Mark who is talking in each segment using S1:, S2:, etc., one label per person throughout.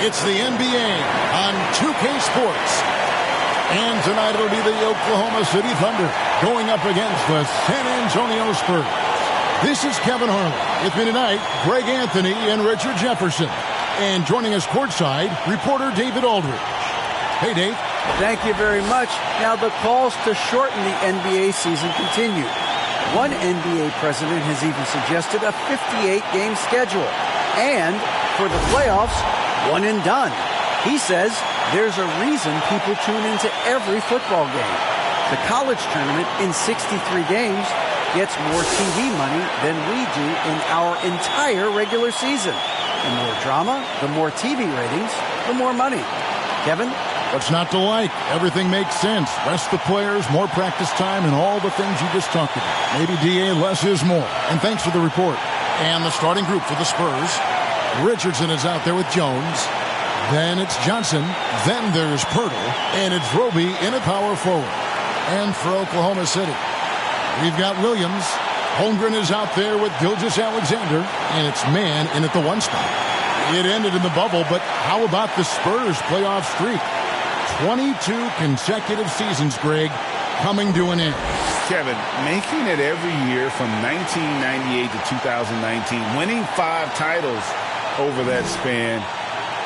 S1: It's the NBA on 2K Sports. And tonight it'll be the Oklahoma City Thunder going up against the San Antonio Spurs. This is Kevin Harlan. With me tonight, Greg Anthony and Richard Jefferson. And joining us courtside, reporter David Aldridge. Hey, Dave.
S2: Thank you very much. Now the calls to shorten the NBA season continue. One NBA president has even suggested a 58-game schedule. And for the playoffs, one and done. He says there's a reason people tune into every football game. The college tournament in 63 games gets more TV money than we do in our entire regular season. The more drama, the more TV ratings, the more money. Kevin?
S1: What's not to like? Everything makes sense. Rest the players, more practice time, and all the things you just talked about. Maybe, DA, less is more. And thanks for the report. And the starting group for the Spurs. Richardson is out there with Jones. Then it's Johnson. Then there's Pirtle. And it's Roby in a power forward. And for Oklahoma City, we've got Williams. Holmgren is out there with Gilgeous-Alexander. And it's man in at the one spot. It ended in the bubble, but how about the Spurs playoff streak? 22 consecutive seasons, Greg, coming to an end.
S3: Kevin, making it every year from 1998 to 2019, winning 5 titles over that span,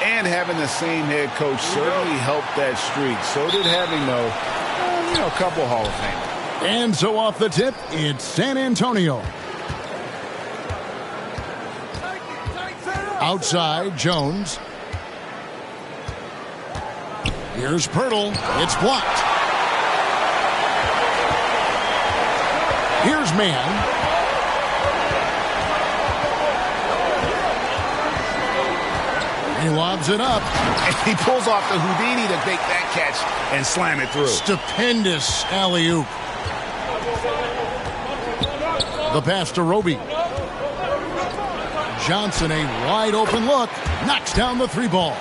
S3: and having the same head coach certainly helped that streak. So did having, a couple Hall of Famers.
S1: And so off the tip, it's San Antonio. Outside, Jones. Here's Pirtle. It's blocked. Here's Mann. He lobs it up.
S3: And he pulls off the Houdini to make that catch and slam it through.
S1: Stupendous alley-oop. The pass to Roby. Johnson, a wide-open look. Knocks down the 3-ball.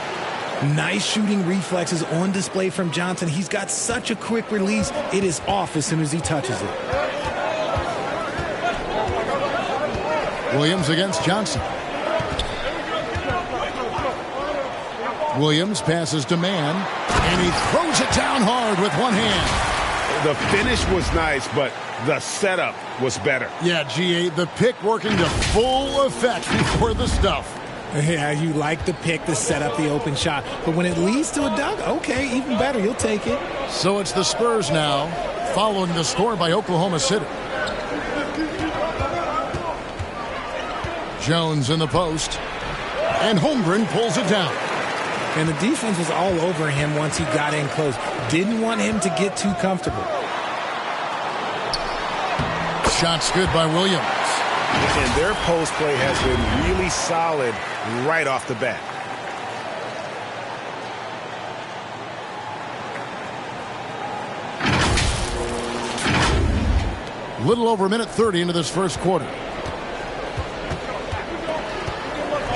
S4: Nice shooting reflexes on display from Johnson. He's got such a quick release. It is off as soon as he touches it.
S1: Williams against Johnson. Williams passes to Mann, and he throws it down hard with one hand.
S3: The finish was nice, but the setup was better.
S1: Yeah, GA, the pick working to full effect before the stuff.
S4: Yeah, you like the pick to set up the open shot. But when it leads to a dunk, okay, even better. You'll take it.
S1: So it's the Spurs now, following the score by Oklahoma City. Jones in the post. And Holmgren pulls it down.
S4: And the defense was all over him once he got in close. Didn't want him to get too comfortable.
S1: Shot's good by Williams.
S3: And their post play has been really solid right off the bat.
S1: Little over a minute 30 into this first quarter.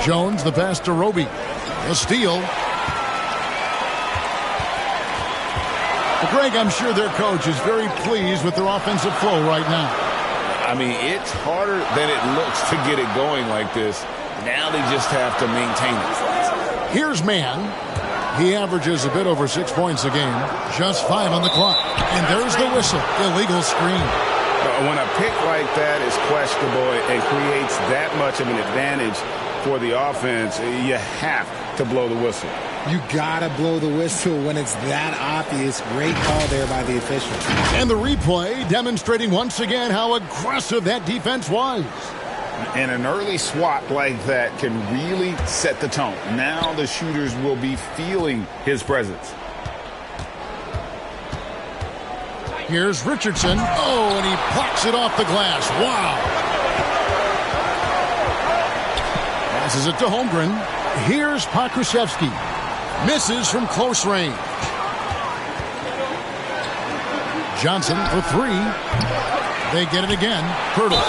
S1: Jones, the pass to Roby. A steal. Well, Greg, I'm sure their coach is very pleased with their offensive flow right now.
S3: I mean, it's harder than it looks to get it going like this. Now they just have to maintain it.
S1: Here's Mann. He averages a bit over 6 points a game. Just 5 on the clock. And there's the whistle. Illegal screen.
S3: When a pick like that is questionable and creates that much of an advantage for the offense, you have to blow the whistle.
S4: You gotta blow the whistle when it's that obvious. Great call there by the official.
S1: And the replay demonstrating once again how aggressive that defense was.
S3: And an early swat like that can really set the tone. Now the shooters will be feeling his presence.
S1: Here's Richardson. Oh, and he plucks it off the glass. Wow. Passes it to Holmgren. Here's Pokusevski. Misses from close range. Johnson for 3. They get it again. Pirtle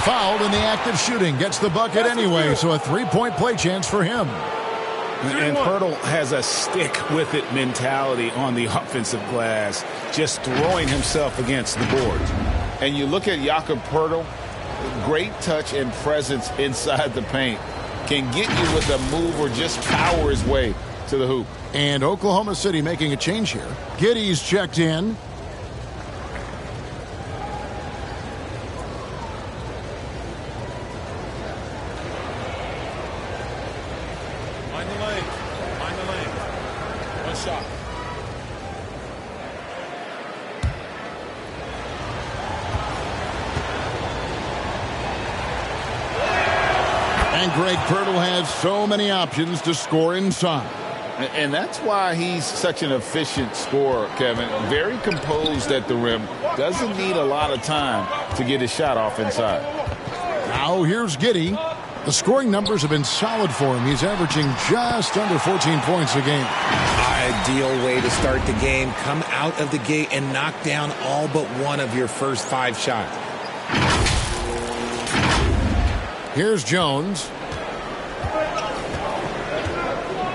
S1: fouled in the act of shooting. Gets the bucket anyway, so a 3-point play chance for him.
S3: And Pirtle has a stick-with-it mentality on the offensive glass, just throwing himself against the boards. And you look at Jakob Pirtle, great touch and presence inside the paint. Can get you with a move or just power his way to the hoop.
S1: And Oklahoma City making a change here. Giddey's checked in.
S5: Find the lane. Find the lane. One shot.
S1: And Greg Pirtle has so many options to score inside.
S3: And that's why he's such an efficient scorer, Kevin. Very composed at the rim. Doesn't need a lot of time to get his shot off inside.
S1: Now here's Giddey. The scoring numbers have been solid for him. He's averaging just under 14 points a game.
S4: Ideal way to start the game. Come out of the gate and knock down all but one of your first 5 shots.
S1: Here's Jones.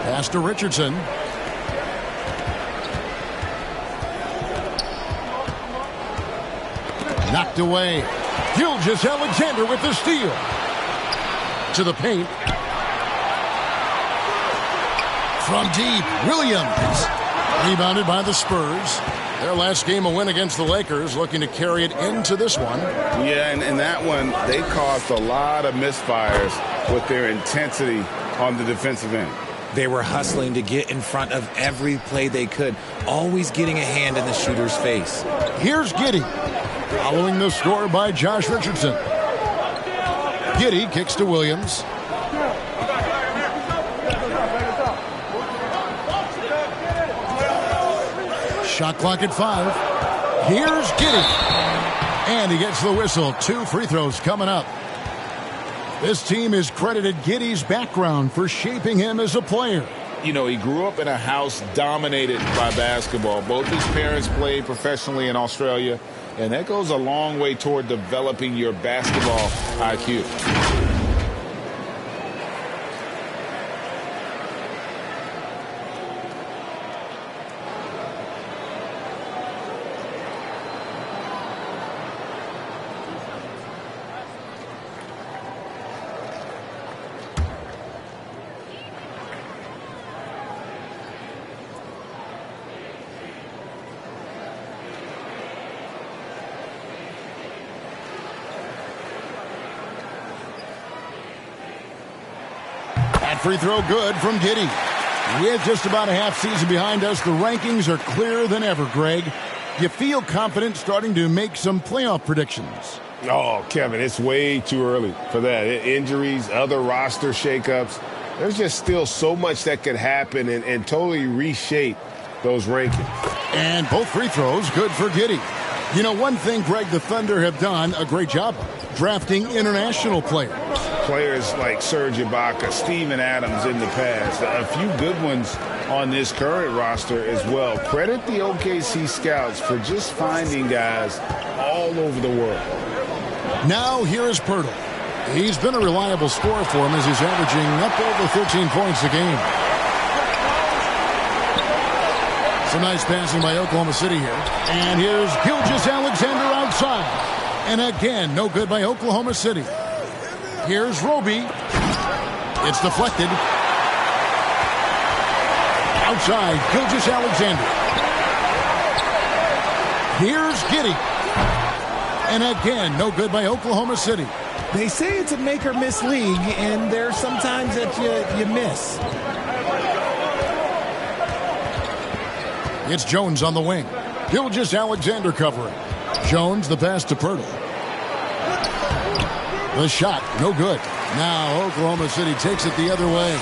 S1: Pass to Richardson. Knocked away. Gilgeous-Alexander with the steal. To the paint. From deep, Williams. Rebounded by the Spurs. Their last game a win against the Lakers, looking to carry it into this one.
S3: Yeah, and that one, they caused a lot of misfires with their intensity on the defensive end.
S4: They were hustling to get in front of every play they could, always getting a hand in the shooter's face.
S1: Here's Giddey, following the score by Josh Richardson. Giddey kicks to Williams. Shot clock at 5. Here's Giddey. And he gets the whistle. 2 free throws coming up. This team has credited Giddey's background for shaping him as a player.
S3: You know, he grew up in a house dominated by basketball. Both his parents played professionally in Australia, and that goes a long way toward developing your basketball IQ.
S1: That free throw good from Giddey. With just about a half season behind us, the rankings are clearer than ever, Greg. You feel confident starting to make some playoff predictions?
S3: Oh, Kevin, it's way too early for that. Injuries, other roster shakeups. There's just still so much that could happen and totally reshape those rankings.
S1: And both free throws good for Giddey. You know, one thing, Greg, the Thunder have done a great job of drafting international players.
S3: Players like Serge Ibaka, Steven Adams in the past, a few good ones on this current roster as well. Credit the OKC scouts for just finding guys all over the world.
S1: Now here is Pirtle. He's been a reliable scorer for him as he's averaging up over 13 points a game. Some nice passing by Oklahoma City here. And here's Gilgeous-Alexander outside. And again, no good by Oklahoma City. Here's Roby. It's deflected. Outside, Gilgeous-Alexander. Here's Giddey. And again, no good by Oklahoma City.
S4: They say it's a make-or-miss league, and there's sometimes that you miss.
S1: It's Jones on the wing. Gilgeous-Alexander covering. Jones, the pass to Pirtle. The shot, no good. Now Oklahoma City takes it the other way.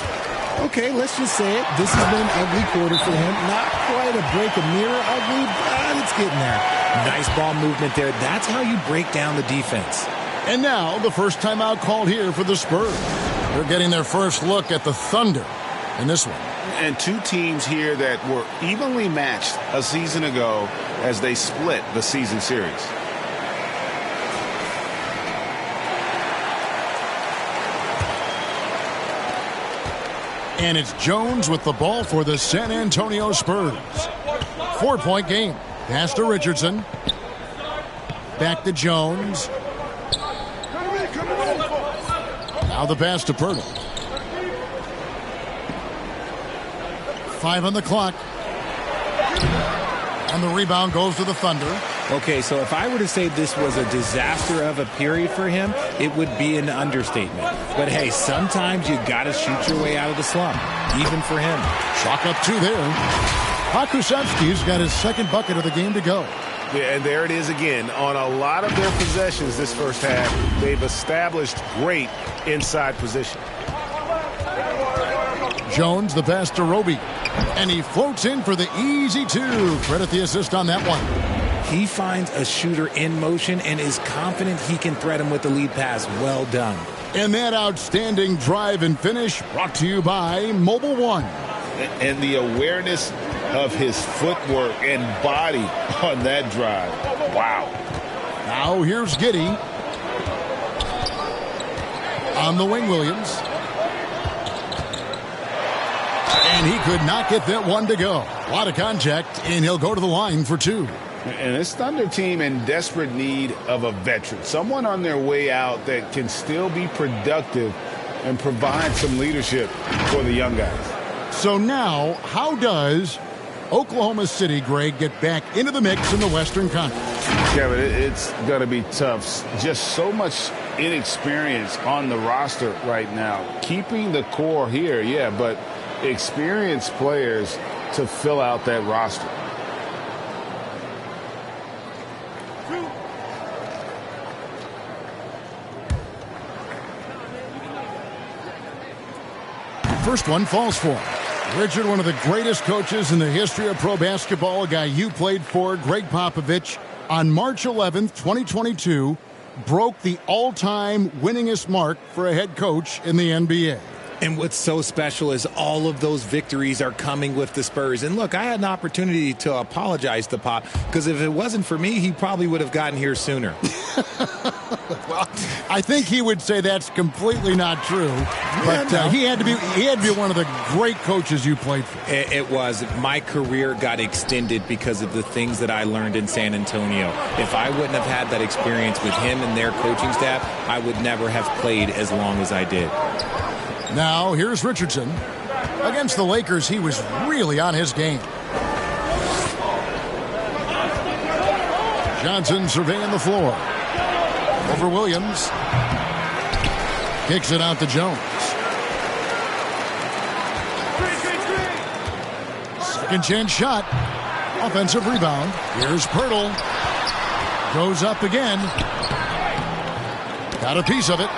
S4: Okay, let's just say it. This has been an ugly quarter for him. Not quite a break a mirror ugly, but it's getting there. Nice ball movement there. That's how you break down the defense.
S1: And now the first timeout called here for the Spurs. They're getting their first look at the Thunder in this one.
S3: And two teams here that were evenly matched a season ago as they split the season series.
S1: And it's Jones with the ball for the San Antonio Spurs. 4-point game. Pass to Richardson. Back to Jones. Now the pass to Pirtle. 5 on the clock. And the rebound goes to the Thunder.
S4: Okay, so if I were to say this was a disaster of a period for him, it would be an understatement. But hey, sometimes you got to shoot your way out of the slump, even for him.
S1: Chalk up 2 there. Pakusevski's got his second bucket of the game to go.
S3: Yeah, and there it is again. On a lot of their possessions this first half, they've established great inside position.
S1: Jones, the pass to Roby. And he floats in for the easy 2. Credit the assist on that one.
S4: He finds a shooter in motion and is confident he can thread him with the lead pass. Well done.
S1: And that outstanding drive and finish brought to you by Mobile One.
S3: And the awareness of his footwork and body on that drive. Wow.
S1: Now here's Giddey. On the wing, Williams. And he could not get that one to go. A lot of contact, and he'll go to the line for 2.
S3: And this Thunder team in desperate need of a veteran. Someone on their way out that can still be productive and provide some leadership for the young guys.
S1: So now, how does Oklahoma City, Greg, get back into the mix in the Western Conference?
S3: Kevin, it's going to be tough. Just so much inexperience on the roster right now. Keeping the core here, yeah, but experienced players to fill out that roster.
S1: First one falls for him. Richard, one of the greatest coaches in the history of pro basketball, a guy you played for, Greg Popovich, on March 11th, 2022, broke the all-time winningest mark for a head coach in the NBA.
S4: And what's so special is all of those victories are coming with the Spurs. And look, I had an opportunity to apologize to Pop, because if it wasn't for me, he probably would have gotten here sooner.
S1: Well, I think he would say that's completely not true. But he had to be one of the great coaches you played for.
S4: It was. My career got extended because of the things that I learned in San Antonio. If I wouldn't have had that experience with him and their coaching staff, I would never have played as long as I did.
S1: Now, here's Richardson. Against the Lakers, he was really on his game. Johnson surveying the floor. Over Williams. Kicks it out to Jones. Second chance shot. Offensive rebound. Here's Pirtle. Goes up again. Got a piece of it.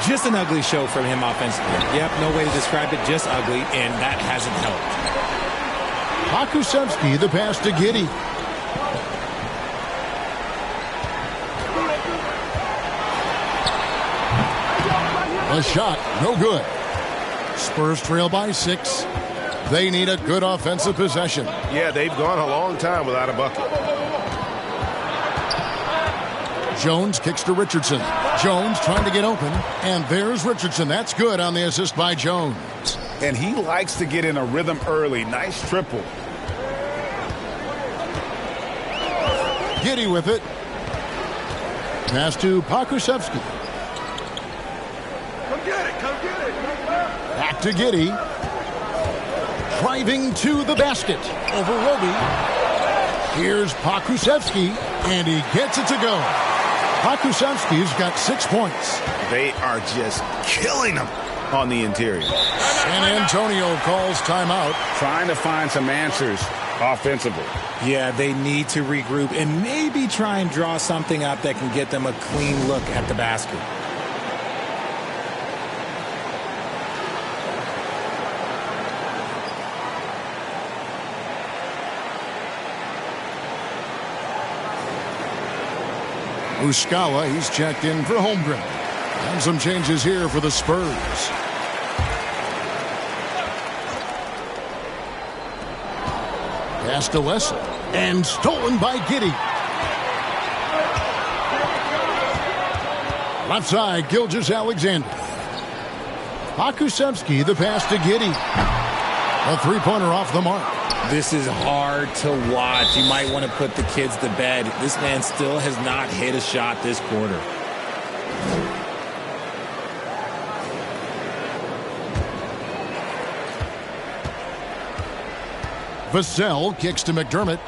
S4: Just an ugly show from him offensively. Yep, no way to describe it, just ugly, and that hasn't helped.
S1: Pakusevski, the pass to Giddey. A shot, no good. Spurs trail by 6. They need a good offensive possession.
S3: Yeah, they've gone a long time without a bucket.
S1: Jones kicks to Richardson. Jones trying to get open, and there's Richardson. That's good on the assist by Jones.
S3: And he likes to get in a rhythm early. Nice triple.
S1: Giddey with it. Pass to Pokusevski.
S5: Come get it. Come get it.
S1: Back to Giddey. Driving to the basket. Over Roby. Here's Pokusevski, and he gets it to go. Pokusevski's got 6 points.
S3: They are just killing him on the interior.
S1: San Antonio calls timeout.
S3: Trying to find some answers offensively.
S4: Yeah, they need to regroup and maybe try and draw something up that can get them a clean look at the basket.
S1: Muscala, he's checked in for Holmgren. And some changes here for the Spurs. Pass to Wesley. And stolen by Giddey. Left side, Gilgeous-Alexander. Pokusevski, the pass to Giddey. A three-pointer off the mark.
S4: This is hard to watch. You might want to put the kids to bed. This man still has not hit a shot this quarter.
S1: Vassell kicks to McDermott.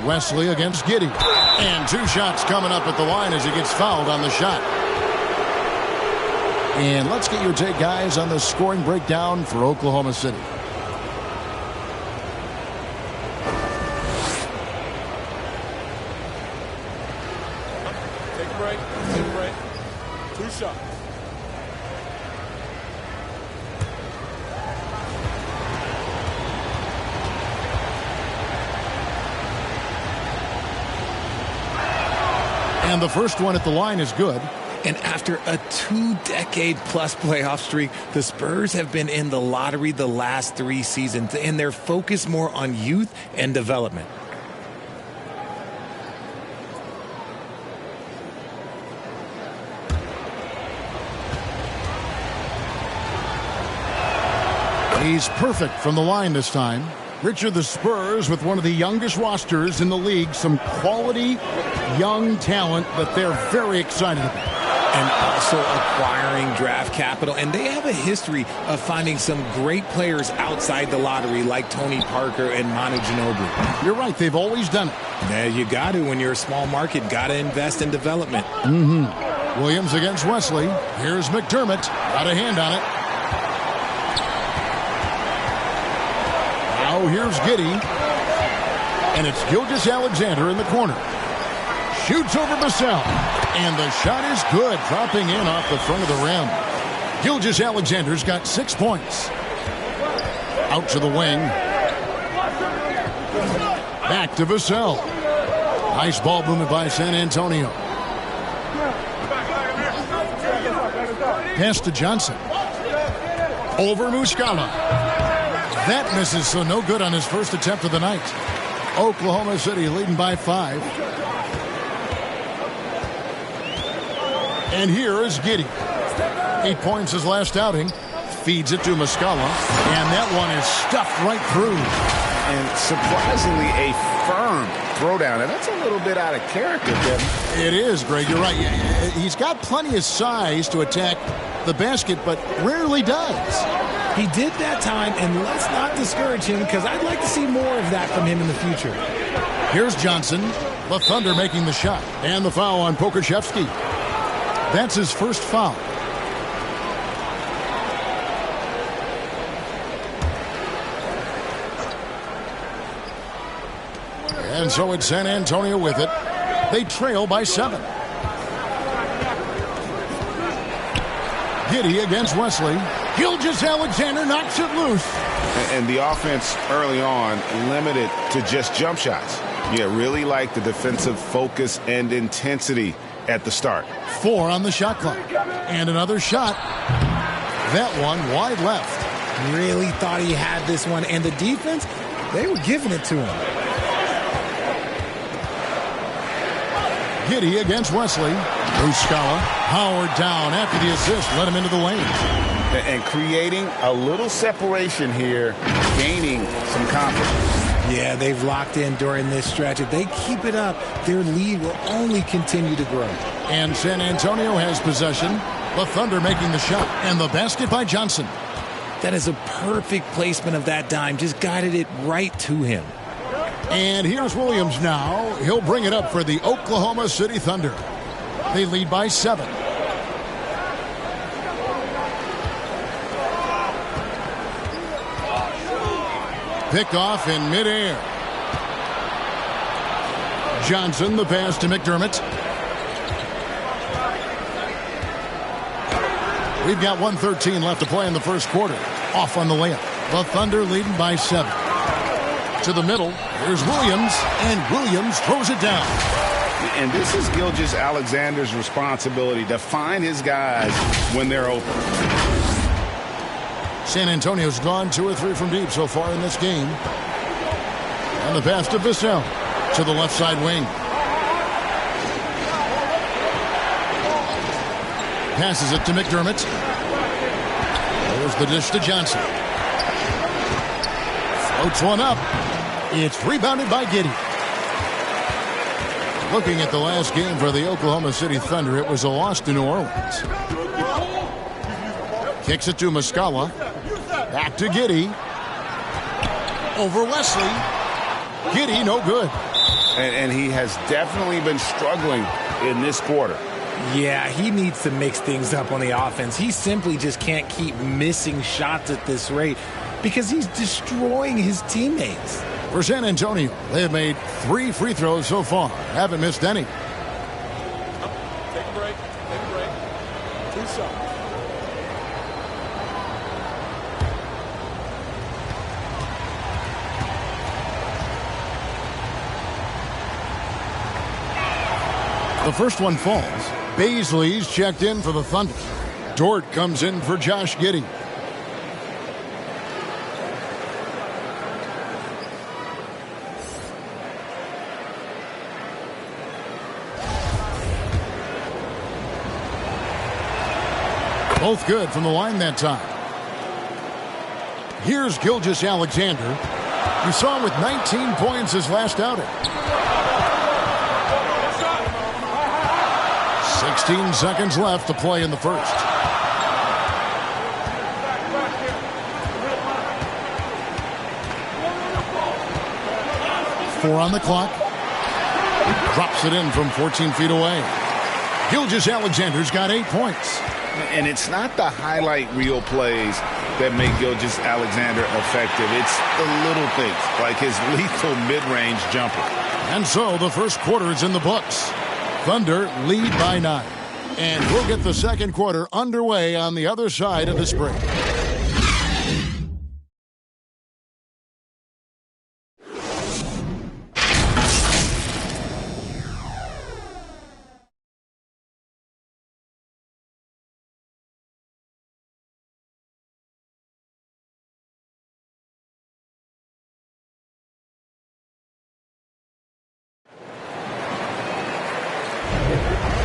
S1: Wesley against Giddey. And 2 shots coming up at the line as he gets fouled on the shot. And let's get your take, guys, on the scoring breakdown for Oklahoma City.
S5: Take a break. Take a break. 2 shots.
S1: And the first one at the line is good.
S4: And after a 2-decade-plus playoff streak, the Spurs have been in the lottery the last 3 seasons, and they're focused more on youth and development.
S1: He's perfect from the line this time. Richard, the Spurs with one of the youngest rosters in the league, some quality young talent that they're very excited about.
S4: And also acquiring draft capital. And they have a history of finding some great players outside the lottery like Tony Parker and Manu Ginobili.
S1: You're right. They've always done it.
S4: Yeah, you got to. When you're a small market, got to invest in development.
S1: Williams against Wesley. Here's McDermott. Got a hand on it. Now here's Giddey. And it's Gilgeous-Alexander in the corner. Shoots over Vassell. And the shot is good, dropping in off the front of the rim. Gilgeous-Alexander's got 6 points. Out to the wing. Back to Vassell. Nice ball movement by San Antonio. Pass to Johnson. Over Muscala. That misses, so no good on his first attempt of the night. Oklahoma City leading by 5. And here is Giddey. 8 points his last outing. Feeds it to Muscala. And that one is stuffed right through.
S3: And surprisingly, a firm throwdown. And that's a little bit out of character, Kevin.
S1: It is, Greg. You're right. He's got plenty of size to attack the basket, but rarely does.
S4: He did that time, and let's not discourage him because I'd like to see more of that from him in the future.
S1: Here's Johnson. The Thunder making the shot. And the foul on Pokusevski. That's his first foul. And so it's San Antonio with it. They trail by 7. Giddey against Wesley. Gilgeous-Alexander knocks it loose.
S3: And the offense early on limited to just jump shots. Yeah, really like the defensive focus and intensity at the start.
S1: 4 on the shot clock. And another shot. That one wide left.
S4: Really thought he had this one. And the defense, they were giving it to him.
S1: Giddey against Wesley. Muscala powered down after the assist, let him into the lane.
S3: And creating a little separation here, gaining some confidence.
S4: Yeah, they've locked in during this stretch. If they keep it up, their lead will only continue to grow.
S1: And San Antonio has possession. The Thunder making the shot. And the basket by Johnson.
S4: That is a perfect placement of that dime. Just guided it right to him.
S1: And here's Williams now. He'll bring it up for the Oklahoma City Thunder. They lead by 7. Picked off in midair. Johnson, the pass to McDermott. We've got 1:13 left to play in the first quarter. Off on the layup. The Thunder leading by 7. To the middle. Here's Williams. And Williams throws it down.
S3: And this is Gilgeous-Alexander's responsibility to find his guys when they're open.
S1: San Antonio's gone 2 or 3 from deep so far in this game. And the pass to Bissell to the left side wing. Passes it to McDermott. There's the dish to Johnson. Floats one up. It's rebounded by Giddey. Looking at the last game for the Oklahoma City Thunder, it was a loss to New Orleans. Kicks it to Muscala. Back to Giddey. Over Wesley. Giddey, no good.
S3: And he has definitely been struggling in this quarter.
S4: Yeah, he needs to mix things up on the offense. He simply just can't keep missing shots at this rate because he's destroying his teammates.
S1: For San Antonio, they have made 3 free throws so far. Haven't missed any.
S5: Take a break. Take a break. 2 shots.
S1: The first one falls. Baisley's checked in for the Thunder. Dort comes in for Josh Giddey. Both good from the line that time. Here's Gilgeous-Alexander. You saw him with 19 points his last outing. 16 seconds left to play in the first. Four on the clock. Drops it in from 14 feet away. Gilgeous-Alexander's got 8 points.
S3: And it's not the highlight reel plays that make Gilgeous-Alexander effective. It's the little things, like his lethal mid-range jumper.
S1: And so the first quarter is in the books. Thunder lead by 9. And we'll get the second quarter underway on the other side of this break.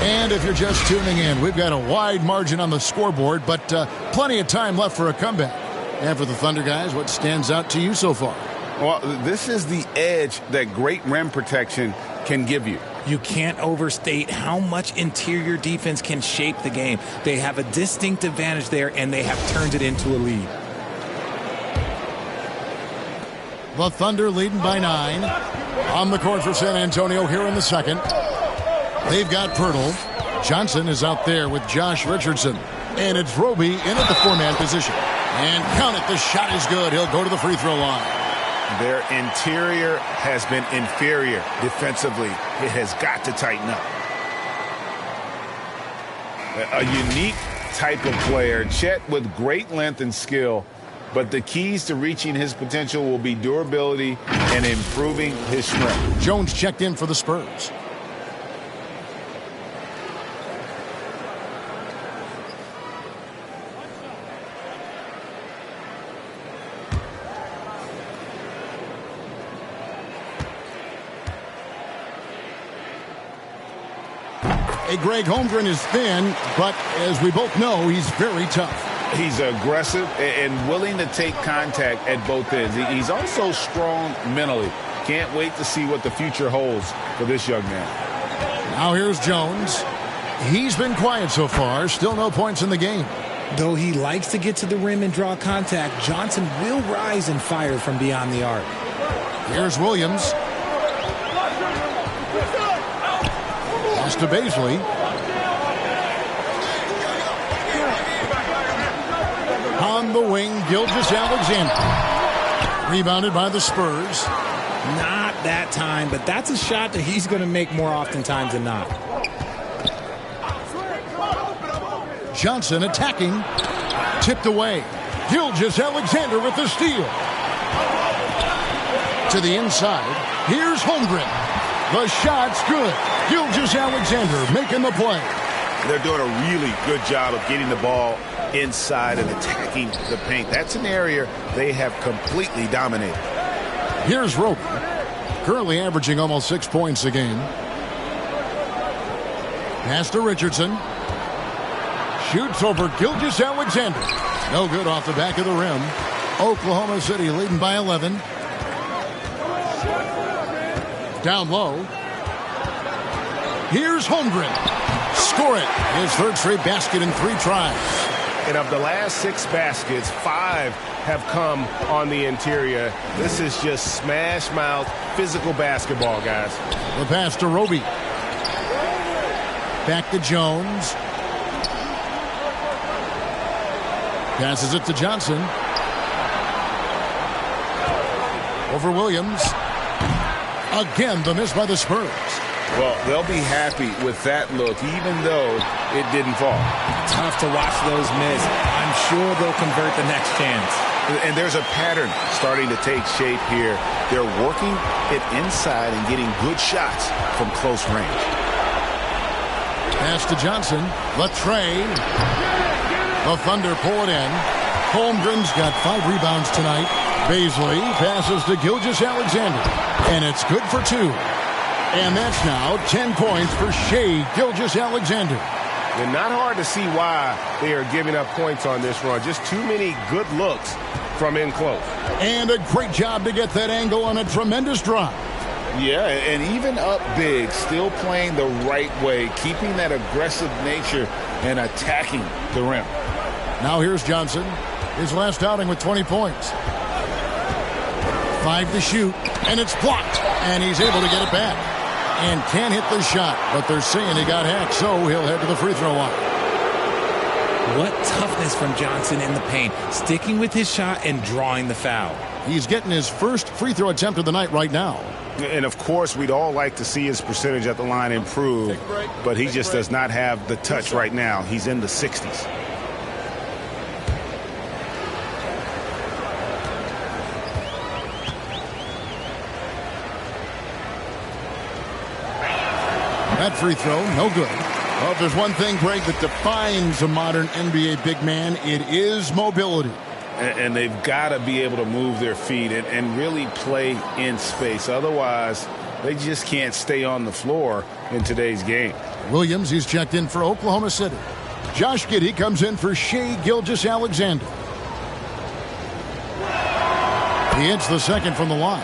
S1: And if you're just tuning in, we've got a wide margin on the scoreboard, but plenty of time left for a comeback. And for the Thunder guys, what stands out to you so far?
S3: Well, this is the edge that great rim protection can give you.
S4: You can't overstate how much interior defense can shape the game. They have a distinct advantage there, and they have turned it into a lead.
S1: The Thunder leading by 9. On the court for San Antonio here in the second. They've got Pirtle. Johnson is out there with Josh Richardson. And it's Roby in at the 4-man position. And count it, the shot is good. He'll go to the free throw line.
S3: Their interior has been inferior defensively. It has got to tighten up. A unique type of player. Chet with great length and skill. But the keys to reaching his potential will be durability and improving his strength.
S1: Jones checked in for the Spurs. Hey, Greg, Holmgren is thin, but as we both know, he's very tough.
S3: He's aggressive and willing to take contact at both ends. He's also strong mentally. Can't wait to see what the future holds for this young man.
S1: Now here's Jones. He's been quiet so far. Still no points in the game.
S4: Though he likes to get to the rim and draw contact, Johnson will rise and fire from beyond the arc.
S1: Here's Williams. Pass to Baisley. On the wing, Gilgeous-Alexander. Rebounded by the Spurs.
S4: Not that time, but that's a shot that he's going to make more oftentimes than not.
S1: Johnson attacking. Tipped away. Gilgeous-Alexander with the steal. To the inside. Here's Holmgren. The shot's good. Gilgeous-Alexander making the play.
S3: They're doing a really good job of getting the ball inside and attacking the paint. That's an area they have completely dominated.
S1: Here's Roby. Currently averaging almost 6 points a game. Pass to Richardson. Shoots over Gilgeous-Alexander. No good off the back of the rim. Oklahoma City leading by 11. Down low. Here's Holmgren. Score it. His third straight basket in 3 tries.
S6: And of the last 6 baskets, 5 have come on the interior. This is just smash mouth physical basketball, guys.
S1: The pass to Roby. Back to Jones. Passes it to Johnson. Over Williams. Again, the miss by the Spurs.
S3: Well, they'll be happy with that look, even though it didn't fall.
S4: Tough to watch those miss. I'm sure they'll convert the next chance.
S3: And there's a pattern starting to take shape here. They're working it inside and getting good shots from close range.
S1: Pass to Johnson. Latrey. The Thunder pull it in. Holmgren's got 5 rebounds tonight. Baisley passes to Gilgeous-Alexander. And it's good for 2. And that's now 10 points for Shai Gilgeous-Alexander.
S6: And not hard to see why they are giving up points on this run. Just too many good looks from in close.
S1: And a great job to get that angle on a tremendous drive.
S3: Yeah, and even up big, still playing the right way, keeping that aggressive nature and attacking the rim.
S1: Now here's Johnson. His last outing with 20 points. 5 to shoot, and it's blocked. And he's able to get it back. And can't hit the shot, but they're saying he got hacked, so he'll head to the free throw line.
S4: What toughness from Johnson in the paint, sticking with his shot and drawing the foul.
S1: He's getting his first free throw attempt of the night right now.
S6: And, of course, we'd all like to see his percentage at the line improve, but he just does not have the touch right now. He's in the 60s.
S1: That free throw, no good. Well, if there's one thing, Greg, that defines a modern NBA big man, it is mobility.
S3: And they've got to be able to move their feet and really play in space. Otherwise, they just can't stay on the floor in today's game.
S1: Williams, he's checked in for Oklahoma City. Josh Giddey comes in for Shai Gilgeous-Alexander. He hits the second from the line.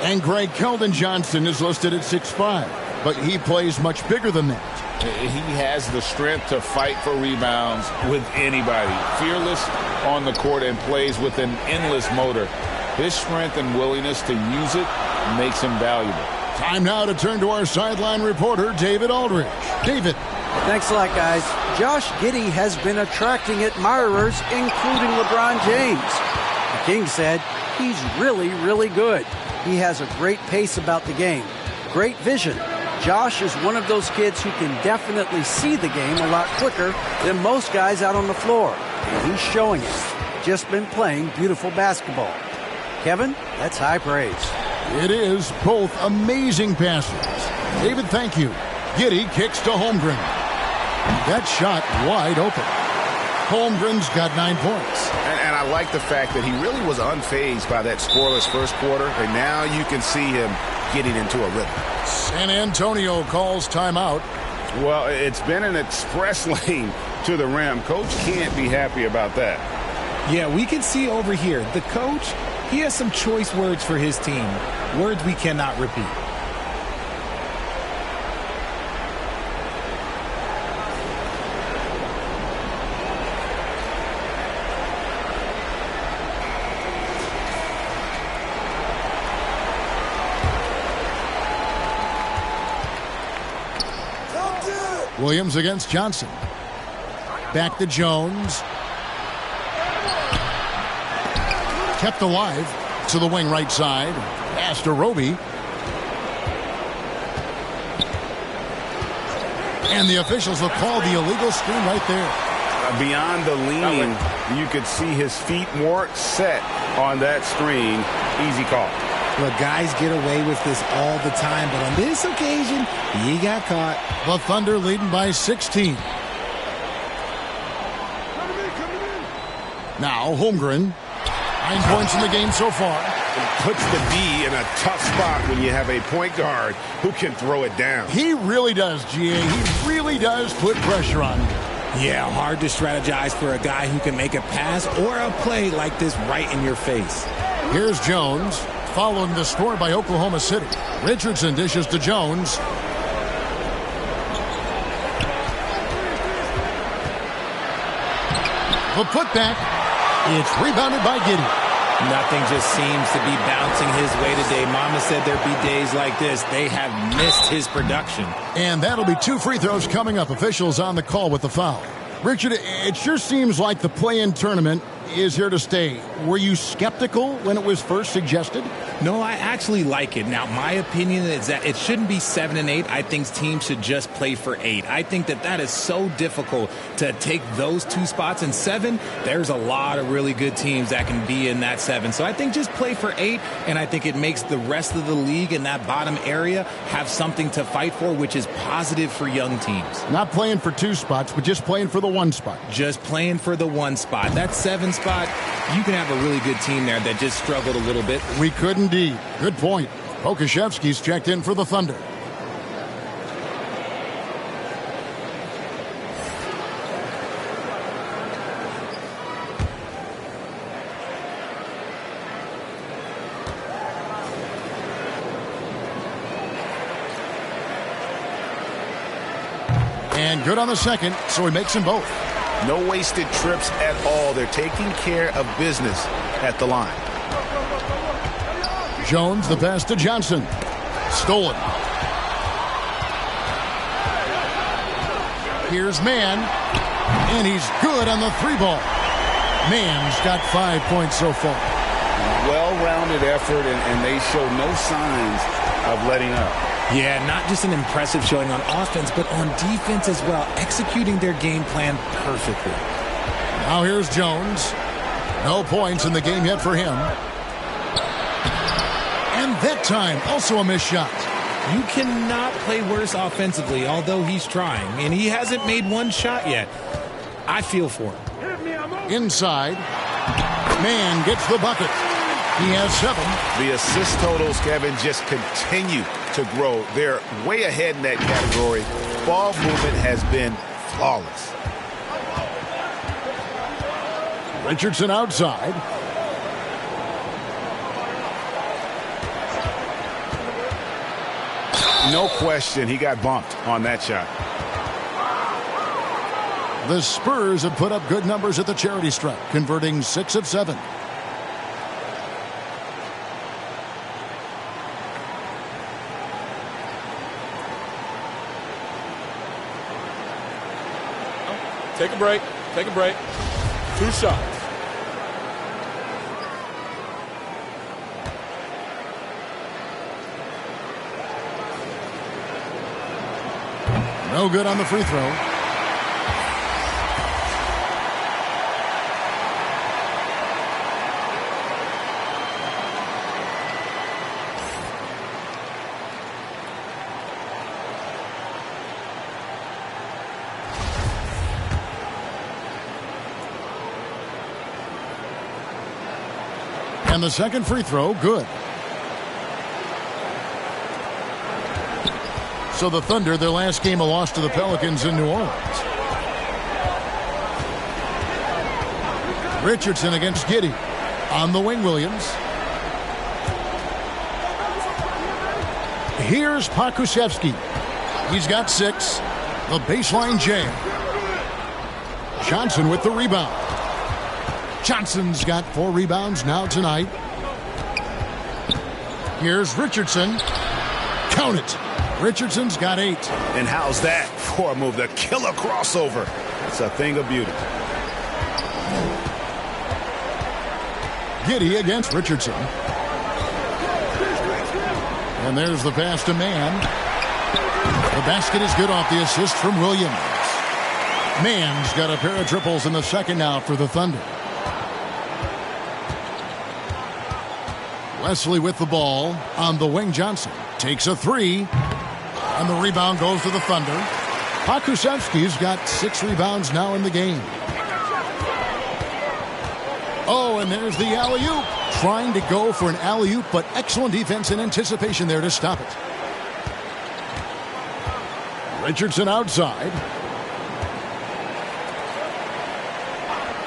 S1: And Greg, Keldon Johnson is listed at 6'5", but he plays much bigger than that.
S3: He has the strength to fight for rebounds with anybody. Fearless on the court and plays with an endless motor. His strength and willingness to use it makes him valuable.
S1: Time now to turn to our sideline reporter, David Aldridge. David.
S2: Thanks a lot, guys. Josh Giddey has been attracting admirers, including LeBron James. The King said he's really, really good. He has a great pace about the game, great vision. Josh is one of those kids who can definitely see the game a lot quicker than most guys out on the floor. And he's showing it. Just been playing beautiful basketball. Kevin, that's high praise.
S1: It is. Both amazing passes. David, thank you. Giddey kicks to Holmgren. That shot wide open. Holmgren's got 9 points.
S3: And I like the fact that he really was unfazed by that scoreless first quarter. And now you can see him getting into a rhythm.
S1: San Antonio calls timeout.
S3: Well, it's been an express lane to the rim. Coach can't be happy about that.
S4: Yeah, we can see over here, the coach, he has some choice words for his team. Words we cannot repeat.
S1: Williams against Johnson. Back to Jones. Kept alive to the wing right side. Pass to Roby. And the officials will call the illegal screen right there.
S3: Beyond the leaning, you could see his feet more set on that screen. Easy call.
S4: Look, guys get away with this all the time, but on this occasion, he got caught.
S1: The Thunder leading by 16. Now Holmgren. 9 points in the game so far.
S3: It puts the D in a tough spot when you have a point guard who can throw it down.
S1: He really does, GA. He really does put pressure on you.
S4: Yeah, hard to strategize for a guy who can make a pass or a play like this right in your face.
S1: Here's Jones, following the score by Oklahoma City. Richardson dishes to Jones. The putback. It's rebounded by Giddey.
S4: Nothing just seems to be bouncing his way today. Mama said there'd be days like this. They have missed his production.
S1: And that'll be 2 free throws coming up. Officials on the call with the foul. Richard, it sure seems like the play-in tournament is here to stay. Were you skeptical when it was first suggested?
S4: No, I actually like it. Now, my opinion is that it shouldn't be 7 and 8. I think teams should just play for 8. I think that is so difficult to take those 2 spots. In 7, there's a lot of really good teams that can be in that 7. So I think just play for 8, and I think it makes the rest of the league in that bottom area have something to fight for, which is positive for young teams.
S1: Not playing for 2 spots, but just playing for the 1 spot.
S4: Just playing for the 1 spot. That 7 spot, you can have a really good team there that just struggled a little bit.
S1: We could indeed. Good point. Pokashevsky's checked in for the Thunder. And good on the second, so he makes them both.
S3: No wasted trips at all. They're taking care of business at the line.
S1: Jones, the pass to Johnson. Stolen. Here's Mann. And he's good on the 3 ball. Mann's got 5 points so far.
S3: Well-rounded effort, and they show no signs of letting up.
S4: Yeah, not just an impressive showing on offense, but on defense as well, executing their game plan perfectly.
S1: Now here's Jones. No points in the game yet for him. And that time, also a missed shot.
S4: You cannot play worse offensively, although he's trying, and he hasn't made 1 shot yet. I feel for him.
S1: Inside. Mann gets the bucket. He has 7.
S3: The assist totals, Kevin, just continue to grow. They're way ahead in that category. Ball movement has been flawless.
S1: Richardson outside.
S3: No question, he got bumped on that shot.
S1: The Spurs have put up good numbers at the charity stripe, converting 6 of 7.
S5: Take a break. Take a break. 2 shots.
S1: No good on the free throw. And the second free throw, good. So the Thunder, their last game, a loss to the Pelicans in New Orleans. Richardson against Giddey. On the wing, Williams. Here's Pokusevski. He's got 6. The baseline jam. Johnson with the rebound. Johnson's got 4 rebounds now tonight. Here's Richardson. Count it. Richardson's got 8.
S3: And how's that for a move? The killer crossover. It's a thing of beauty.
S1: Giddey against Richardson. And there's the pass to Mann. The basket is good off the assist from Williams. Mann's got a pair of triples in the second now for the Thunder. Wesley with the ball. On the wing, Johnson takes a 3. And the rebound goes to the Thunder. Pokusevski's got 6 rebounds now in the game. Oh, and there's the alley-oop. Trying to go for an alley-oop, but excellent defense and anticipation there to stop it. Richardson outside.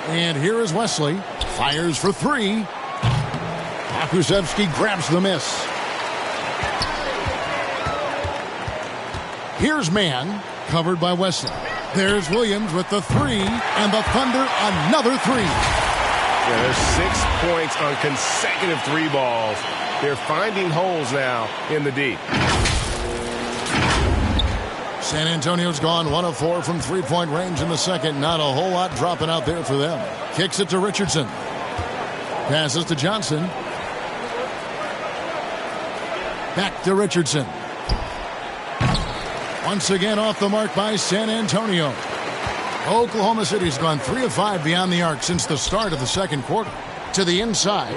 S1: And here is Wesley. Fires for 3. Pokusevski grabs the miss. Here's Mann, covered by Wesley. There's Williams with the 3, and the Thunder another 3.
S6: Yeah, there's 6 points on consecutive 3 balls. They're finding holes now in the D.
S1: San Antonio's gone 1 of 4 from three-point range in the second. Not a whole lot dropping out there for them. Kicks it to Richardson. Passes to Johnson. Back to Richardson. Once again off the mark by San Antonio. Oklahoma City's gone 3 of 5 beyond the arc since the start of the second quarter. To the inside.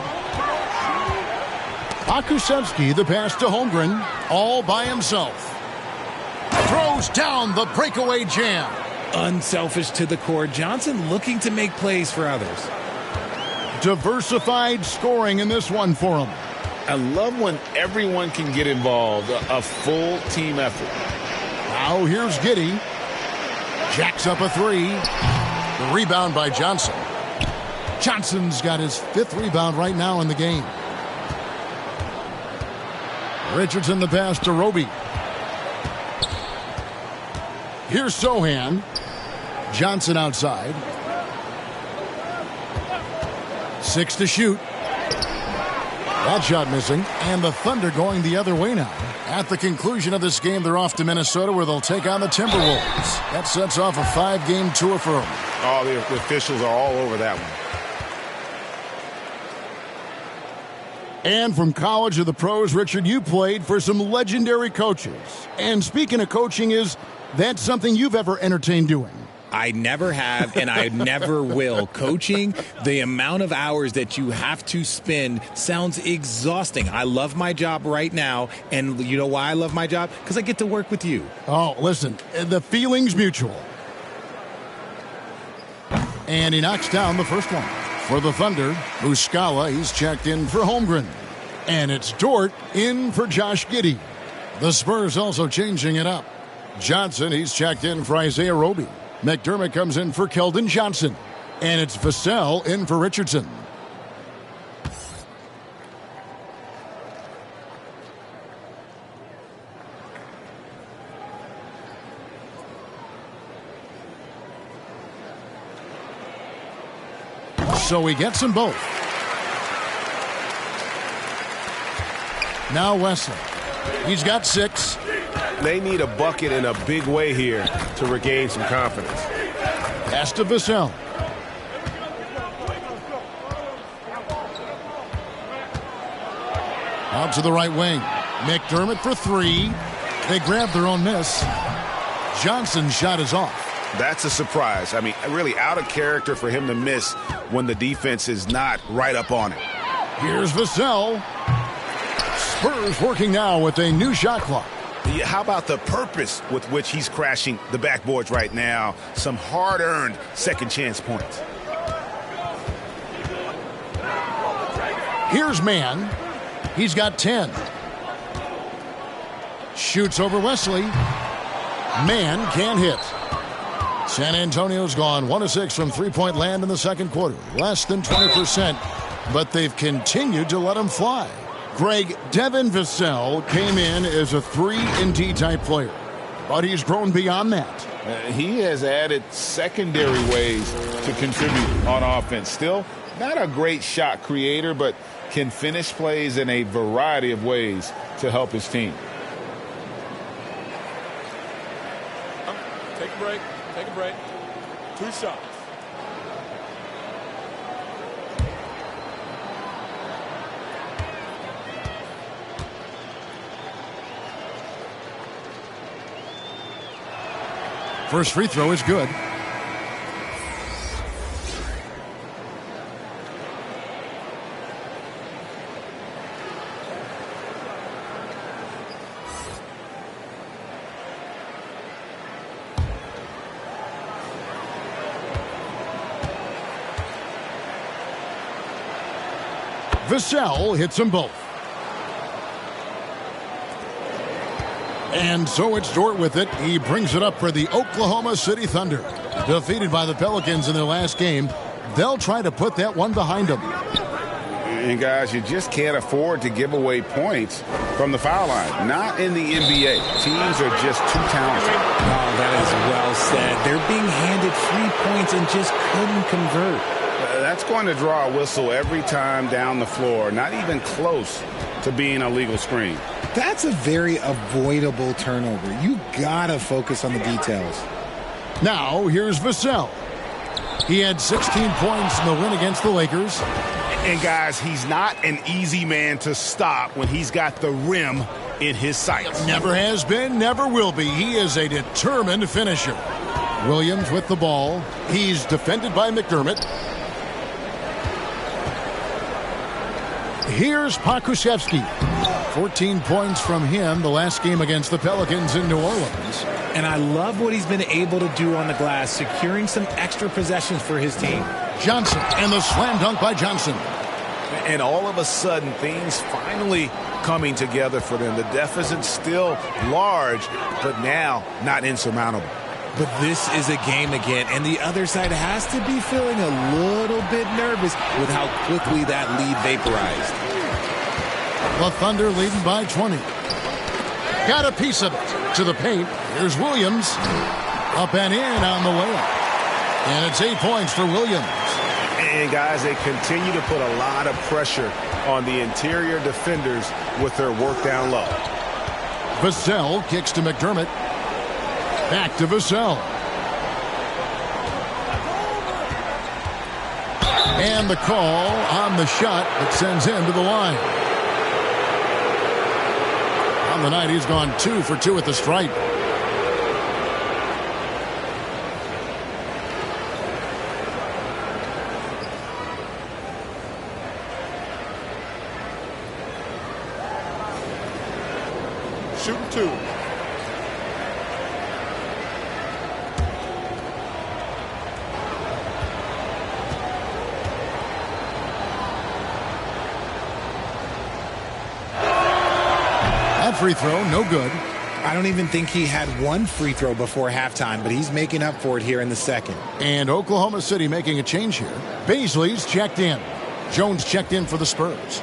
S1: Pokusevski, the pass to Holmgren, all by himself. Throws down the breakaway jam.
S4: Unselfish to the core. Johnson looking to make plays for others.
S1: Diversified scoring in this one for him.
S3: I love when everyone can get involved. A full team effort.
S1: Now here's Giddey. Jacks up a 3. The rebound by Johnson. Johnson's got his 5th rebound right now in the game. Richardson the pass to Roby. Here's Sohan. Johnson outside. 6 to shoot. That shot missing. And the Thunder going the other way now. At the conclusion of this game, they're off to Minnesota where they'll take on the Timberwolves. That sets off a 5-game tour for them.
S3: Oh, the officials are all over that one.
S1: And from college to the pros, Richard, you played for some legendary coaches. And speaking of coaching, is that something you've ever entertained doing?
S4: I never have, and I never will. Coaching, the amount of hours that you have to spend sounds exhausting. I love my job right now, and you know why I love my job? Because I get to work with you.
S1: Oh, listen, the feeling's mutual. And he knocks down the first one. For the Thunder, Muscala, he's checked in for Holmgren. And it's Dort in for Josh Giddey. The Spurs also changing it up. Johnson, he's checked in for Isaiah Roby. McDermott comes in for Keldon Johnson. And it's Vassell in for Richardson. So he gets them both. Now Wesley. He's got 6.
S6: They need a bucket in a big way here to regain some confidence.
S1: Pass to Vassell. Out to the right wing. McDermott for 3. They grab their own miss. Johnson's shot is off.
S3: That's a surprise. I mean, really out of character for him to miss when the defense is not right up on it.
S1: Here's Vassell. Spurs working now with a new shot clock.
S3: How about the purpose with which he's crashing the backboards right now? Some hard-earned second chance points.
S1: Here's Mann. He's got 10. Shoots over Wesley. Man can't hit. San Antonio's gone 1 of 6 from three-point land in the second quarter. Less than 20%, but they've continued to let him fly. Greg, Devin Vassell came in as a 3-and-D type player, but he's grown beyond that.
S3: He has added secondary ways to contribute on offense. Still, not a great shot creator, but can finish plays in a variety of ways to help his team.
S5: Take a break. Take a break. 2 shots.
S1: First free throw is good. Vassell hits them both. And so it's Dort with it. He brings it up for the Oklahoma City Thunder. Defeated by the Pelicans in their last game, they'll try to put that one behind them.
S3: And guys, you just can't afford to give away points from the foul line. Not in the NBA. Teams are just too talented.
S4: Oh, that is well said. They're being handed 3 points and just couldn't convert.
S3: That's going to draw a whistle every time down the floor. Not even close to being a legal screen.
S4: That's a very avoidable turnover. You gotta focus on the details.
S1: Now, here's Vassell. He had 16 points in the win against the Lakers.
S6: And guys, he's not an easy man to stop when he's got the rim in his sights.
S1: Never has been, never will be. He is a determined finisher. Williams with the ball. He's defended by McDermott. Here's Pokusevski. 14 points from him the last game against the Pelicans in New Orleans.
S4: And I love what he's been able to do on the glass, securing some extra possessions for his team.
S1: Johnson, and the slam dunk by Johnson.
S6: And all of a sudden, things finally coming together for them. The deficit's still large, but now not insurmountable.
S4: But this is a game again, and the other side has to be feeling a little bit nervous with how quickly that lead vaporized.
S1: The Thunder leading by 20. Got a piece of it to the paint. Here's Williams. Up and in on the layup. And it's 8 points for Williams.
S6: And guys, they continue to put a lot of pressure on the interior defenders with their work down low.
S1: Vassell kicks to McDermott. Back to Vassell. And the call on the shot that sends him to the line. On the night, he's gone 2 for 2 at the stripe.
S5: Shooting 2.
S1: That free throw, no good.
S4: I don't even think he had one free throw before halftime, but he's making up for it here in the second.
S1: And Oklahoma City making a change here. Baisley's checked in. Jones checked in for the Spurs.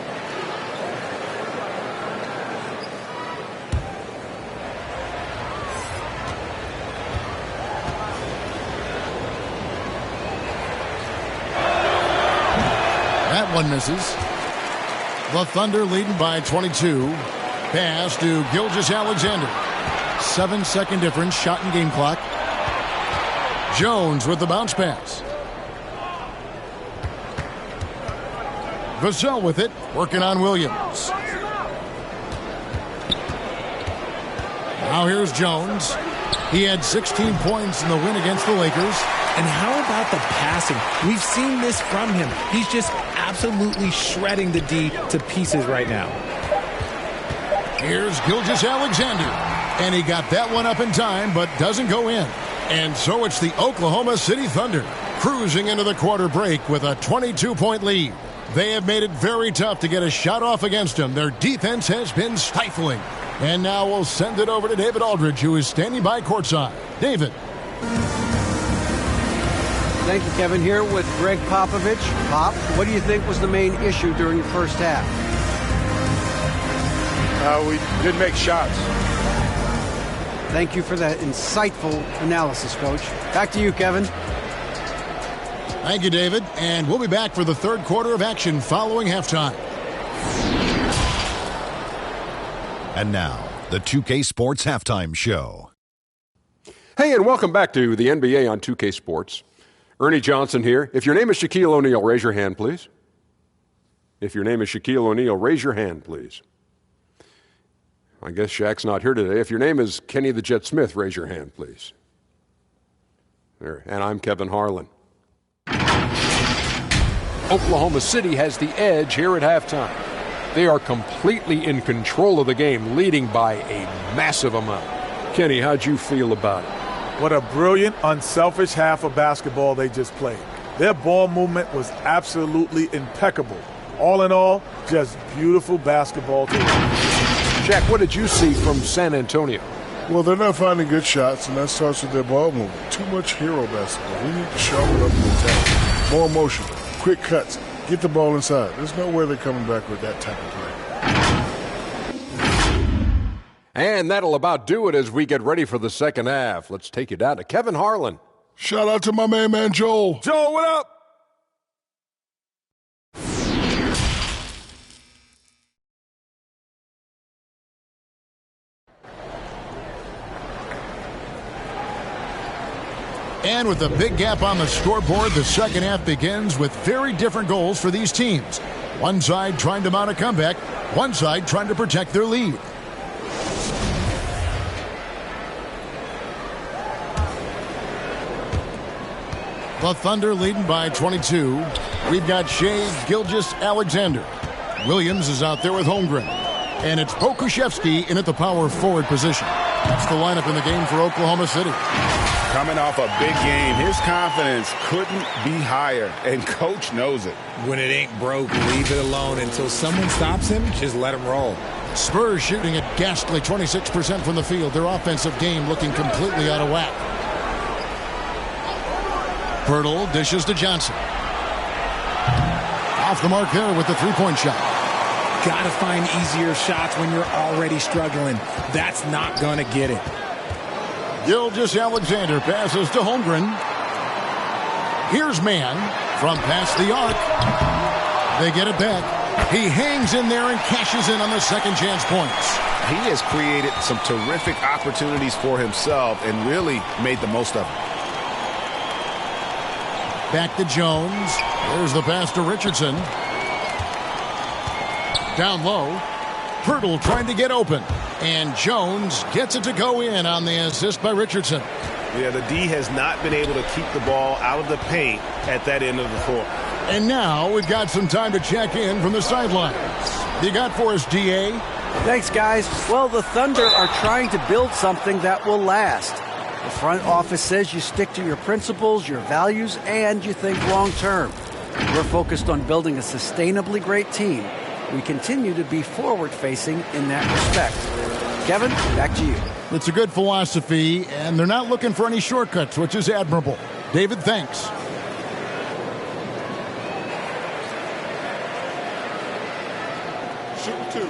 S1: That one misses. The Thunder leading by 22. Pass to Gilgeous-Alexander. 7-second difference, shot and game clock. Jones with the bounce pass. Vassell with it, working on Williams. Now here's Jones. He had 16 points in the win against the Lakers.
S4: And how about the passing? We've seen this from him. He's just absolutely shredding the D to pieces right now.
S1: Here's Gilgeous-Alexander. And he got that one up in time, but doesn't go in. And so it's the Oklahoma City Thunder cruising into the quarter break with a 22-point lead. They have made it very tough to get a shot off against them. Their defense has been stifling. And now we'll send it over to David Aldridge, who is standing by courtside. David.
S2: Thank you, Kevin. Here with Greg Popovich. Pop, what do you think was the main issue during the first half?
S7: We didn't make shots.
S2: Thank you for that insightful analysis, Coach. Back to you, Kevin.
S1: Thank you, David. And we'll be back for the third quarter of action following halftime.
S8: And now, the 2K Sports Halftime Show.
S9: Hey, and welcome back to the NBA on 2K Sports. Ernie Johnson here. If your name is Shaquille O'Neal, raise your hand, please. If your name is Shaquille O'Neal, raise your hand, please. I guess Shaq's not here today. If your name is Kenny the Jet Smith, raise your hand, please. There. And I'm Kevin Harlan. Oklahoma City has the edge here at halftime. They are completely in control of the game, leading by a massive amount. Kenny, how'd you feel about it?
S7: What a brilliant, unselfish half of basketball they just played. Their ball movement was absolutely impeccable. All in all, just beautiful basketball to watch.
S9: Shaq, what did you see from San Antonio?
S10: Well, they're not finding good shots, and that starts with their ball movement. Too much hero basketball. We need to sharpen up the attack. More motion, quick cuts, get the ball inside. There's no way they're coming back with that type of play.
S9: And that'll about do it as we get ready for the second half. Let's take you down to Kevin Harlan.
S10: Shout out to my main man, Joel.
S9: Joel, what up?
S1: And with a big gap on the scoreboard, the second half begins with very different goals for these teams. One side trying to mount a comeback, one side trying to protect their lead. The Thunder leading by 22. We've got Shai Gilgeous-Alexander. Williams is out there with Holmgren. And it's Pokusevski in at the power forward position. That's the lineup in the game for Oklahoma City.
S3: Coming off a big game, his confidence couldn't be higher, and Coach knows it.
S4: When it ain't broke, leave it alone. Until someone stops him, just let him roll.
S1: Spurs shooting at ghastly 26% from the field. Their offensive game looking completely out of whack. Pirtle dishes to Johnson. Off the mark there with the three-point shot.
S4: Gotta find easier shots when you're already struggling. That's not gonna get it.
S1: Gilgeous-Alexander passes to Holmgren. Here's Mann from past the arc. They get it back. He hangs in there and cashes in on the second chance points.
S3: He has created some terrific opportunities for himself and really made the most of them.
S1: Back to Jones. There's the pass to Richardson. Down low. Pirtle trying to get open. And Jones gets it to go in on the assist by Richardson.
S6: Yeah, the D has not been able to keep the ball out of the paint at that end of the floor.
S1: And now we've got some time to check in from the sidelines. You got for us, DA?
S2: Thanks, guys. Well, the Thunder are trying to build something that will last. The front office says you stick to your principles, your values, and you think long term. We're focused on building a sustainably great team. We continue to be forward-facing in that respect. Kevin, back to you.
S1: It's a good philosophy, and they're not looking for any shortcuts, which is admirable. David, thanks.
S10: Shoot two.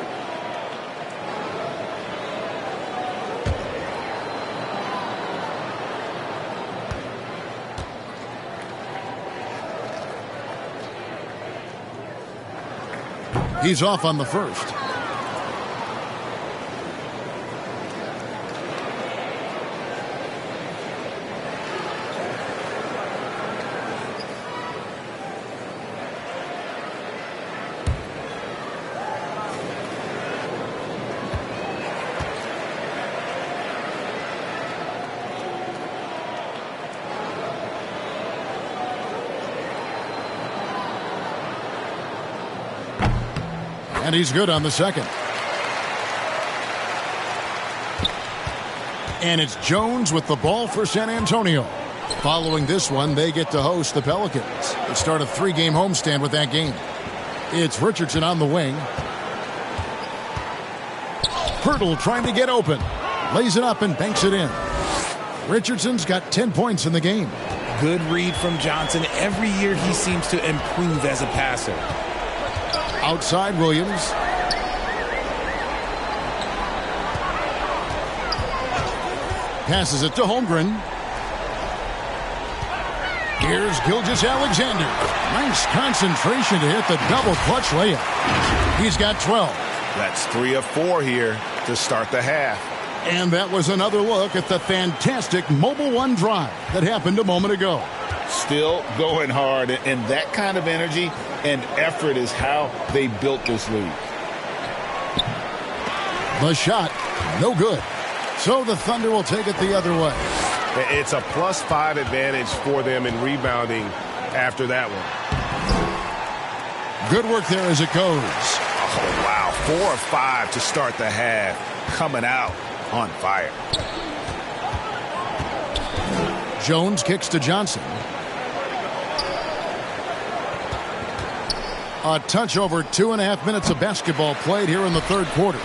S1: He's off on the first. And he's good on the second. And it's Jones with the ball for San Antonio. Following this one, they get to host the Pelicans. They start a three-game homestand with that game. It's Richardson on the wing. Pirtle trying to get open. Lays it up and banks it in. Richardson's got 10 points in the game.
S4: Good read from Johnson. Every year he seems to improve as a passer.
S1: Outside Williams. Passes it to Holmgren. Here's Gilgeous-Alexander. Nice concentration to hit the double clutch layup. He's got 12.
S3: That's 3 of 4 here to start the half.
S1: And that was another look at the fantastic Mobile One drive that happened a moment ago.
S3: Still going hard, and that kind of energy and effort is how they built this league.
S1: The shot, no good. So the Thunder will take it the other way.
S6: It's a +5 advantage for them in rebounding after that one.
S1: Good work there as it goes.
S3: Oh, wow. 4 of 5 to start the half. Coming out on fire.
S1: Jones kicks to Johnson. A touch over 2.5 minutes of basketball played here in the third quarter.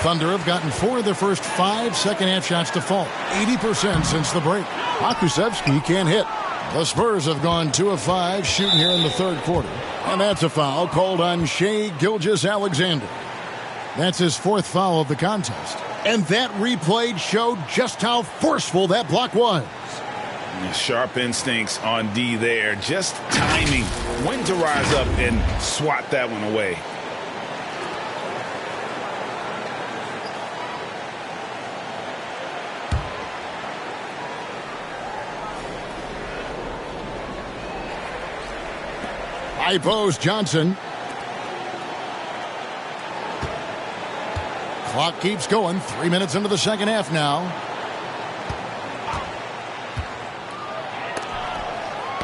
S1: Thunder have gotten 4 of their first 5 second-half shots to fall. 80% since the break. Pokusevski can't hit. The Spurs have gone 2 of 5 shooting here in the third quarter. And that's a foul called on Shai Gilgeous-Alexander. That's his 4th foul of the contest. And that replay showed just how forceful that block was.
S3: Sharp instincts on D there. Just timing when to rise up and swat that one away.
S1: High post Johnson. Clock keeps going. 3 minutes into the second half now.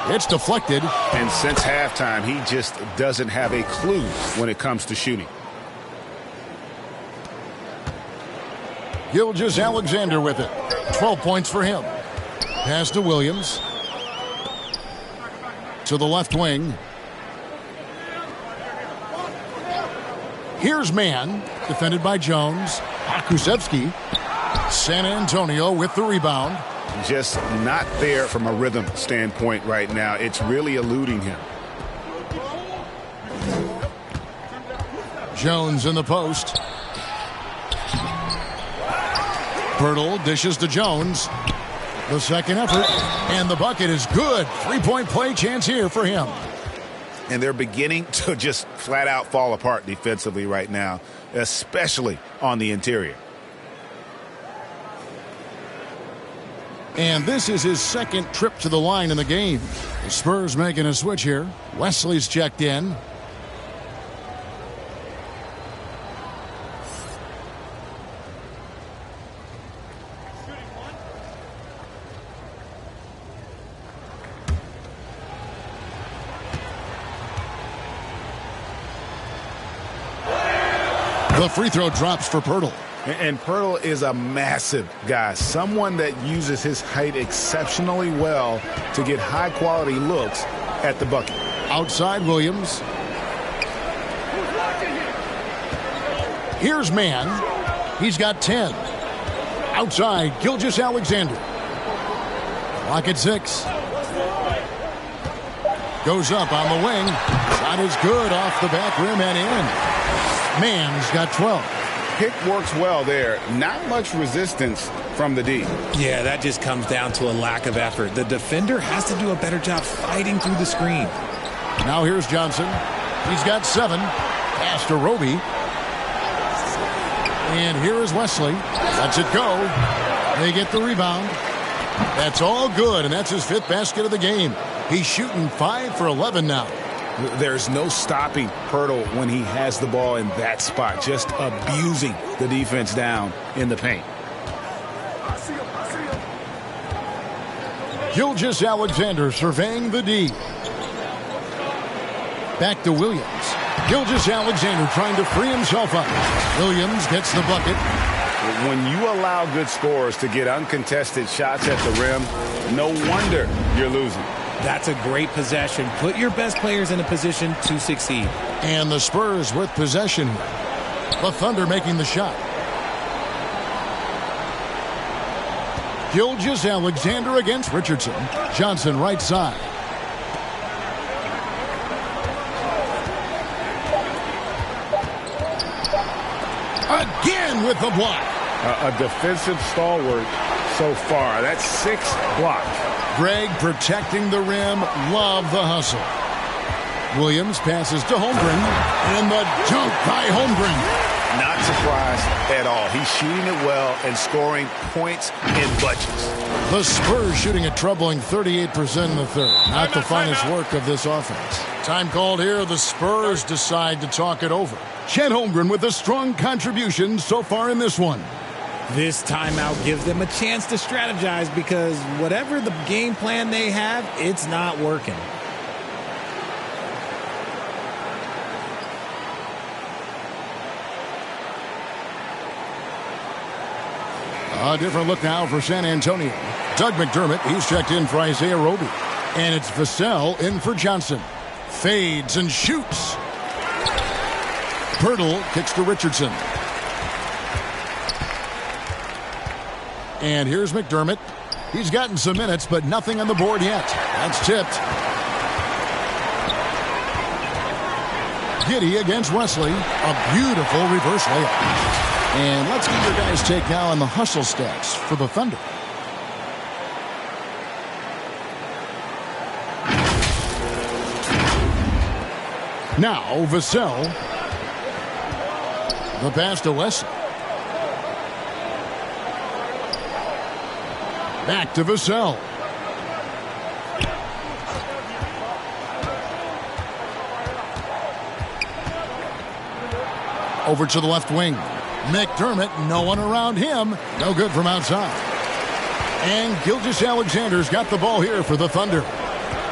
S1: It's deflected.
S3: And since halftime, he just doesn't have a clue when it comes to shooting.
S1: Gilgeous-Alexander with it. 12 points for him. Pass to Williams. To the left wing. Here's man, defended by Jones. Pokusevski. San Antonio with the rebound.
S3: Just not there from a rhythm standpoint right now. It's really eluding him.
S1: Jones in the post. Pirtle dishes to Jones. The second effort, and the bucket is good. 3-point play chance here for him.
S3: And they're beginning to just flat out fall apart defensively right now, especially on the interior.
S1: And this is his second trip to the line in the game. The Spurs making a switch here. Wesley's checked in. The free throw drops for Pirtle.
S3: And Pirtle is a massive guy, someone that uses his height exceptionally well to get high-quality looks at the bucket.
S1: Outside Williams. Here's man. He's got 10. Outside, Gilgeous-Alexander. Clock at 6. Goes up on the wing. Shot is good off the back rim and in. Man's got 12.
S3: Pick works well there. Not much resistance from the D.
S4: Yeah, that just comes down to a lack of effort. The defender has to do a better job fighting through the screen.
S1: Now here's Johnson. He's got 7. Pass to Roby. And here is Wesley. Lets it go. They get the rebound. That's all good, and that's his 5th basket of the game. He's shooting 5 for 11 now.
S3: There's no stopping Pirtle when he has the ball in that spot, just abusing the defense down in the paint.
S1: Gilgeous-Alexander surveying the D. Back to Williams. Gilgeous-Alexander trying to free himself up. Williams gets the bucket.
S3: When you allow good scorers to get uncontested shots at the rim, no wonder you're losing.
S4: That's a great possession. Put your best players in a position to succeed.
S1: And the Spurs with possession. The Thunder making the shot. Gilgeous-Alexander against Richardson. Johnson right side. Again with the block.
S3: A defensive stalwart so far. That's 6 blocks.
S1: Greg protecting the rim. Love the hustle. Williams passes to Holmgren. And the dunk by Holmgren.
S3: Not surprised at all. He's shooting it well and scoring points in bunches.
S1: The Spurs shooting a troubling 38% in the third. Not the finest work of this offense. Time called here. The Spurs decide to talk it over. Chet Holmgren with a strong contribution so far in this one.
S4: This timeout gives them a chance to strategize because whatever the game plan they have, it's not working.
S1: A different look now for San Antonio. Doug McDermott, he's checked in for Isaiah Roby. And it's Vassell in for Johnson. Fades and shoots. Pirtle kicks to Richardson. And here's McDermott. He's gotten some minutes, but nothing on the board yet. That's tipped. Giddey against Wesley. A beautiful reverse layup. And let's get your guys' take now on the hustle stats for the Thunder. Now, Vassell. The pass to Wesley. Back to Vassell. Over to the left wing. McDermott, no one around him. No good from outside. And Gilgeous-Alexander's got the ball here for the Thunder.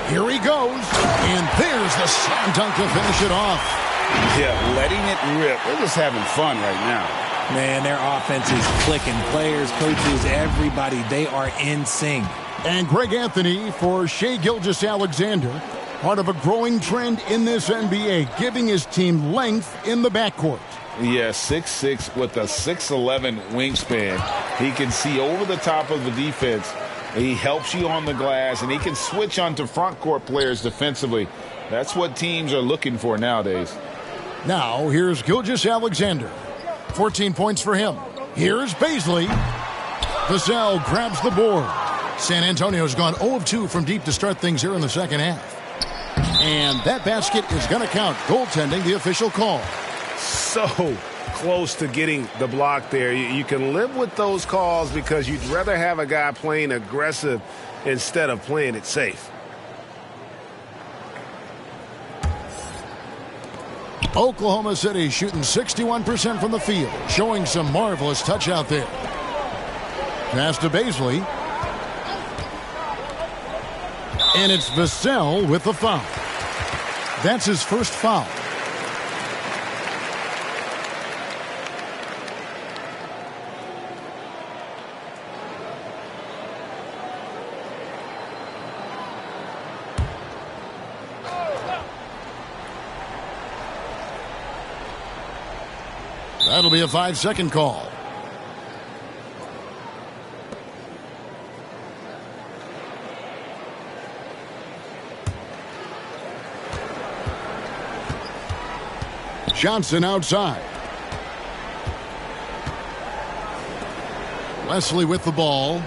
S1: Here he goes. And there's the slam dunk to finish it off.
S3: Yeah, letting it rip. They're just having fun right now.
S4: Man, their offense is clicking. Players, coaches, everybody, they are in sync.
S1: And Greg Anthony for Shai Gilgeous-Alexander. Part of a growing trend in this NBA, giving his team length in the backcourt.
S3: Yeah, 6'6" with a 6'11" wingspan. He can see over the top of the defense. He helps you on the glass, and he can switch onto front court players defensively. That's what teams are looking for nowadays.
S1: Now, here's Gilgeous-Alexander. 14 points for him. Here's Baisley. Vassell grabs the board. San Antonio's gone 0 of 2 from deep to start things here in the second half. And that basket is going to count. Goaltending, the official call.
S6: So close to getting the block there. You can live with those calls because you'd rather have a guy playing aggressive instead of playing it safe.
S1: Oklahoma City shooting 61% from the field, showing some marvelous touch out there. Pass to Baisley. And it's Vassell with the foul. That's his first foul. That'll be a 5-second call. Johnson outside. Wesley with the ball.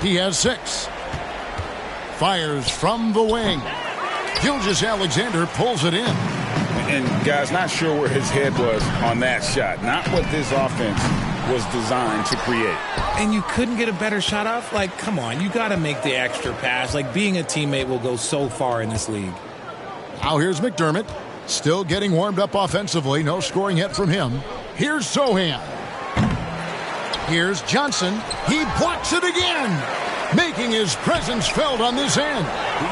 S1: He has 6. Fires from the wing. Gilgeous-Alexander pulls it in.
S3: And, guys, not sure where his head was on that shot. Not what this offense was designed to create.
S4: And you couldn't get a better shot off? Like, come on, you got to make the extra pass. Like, being a teammate will go so far in this league.
S1: Now here's McDermott. Still getting warmed up offensively. No scoring yet from him. Here's Sohan. Here's Johnson. He blocks it again, making his presence felt on this end.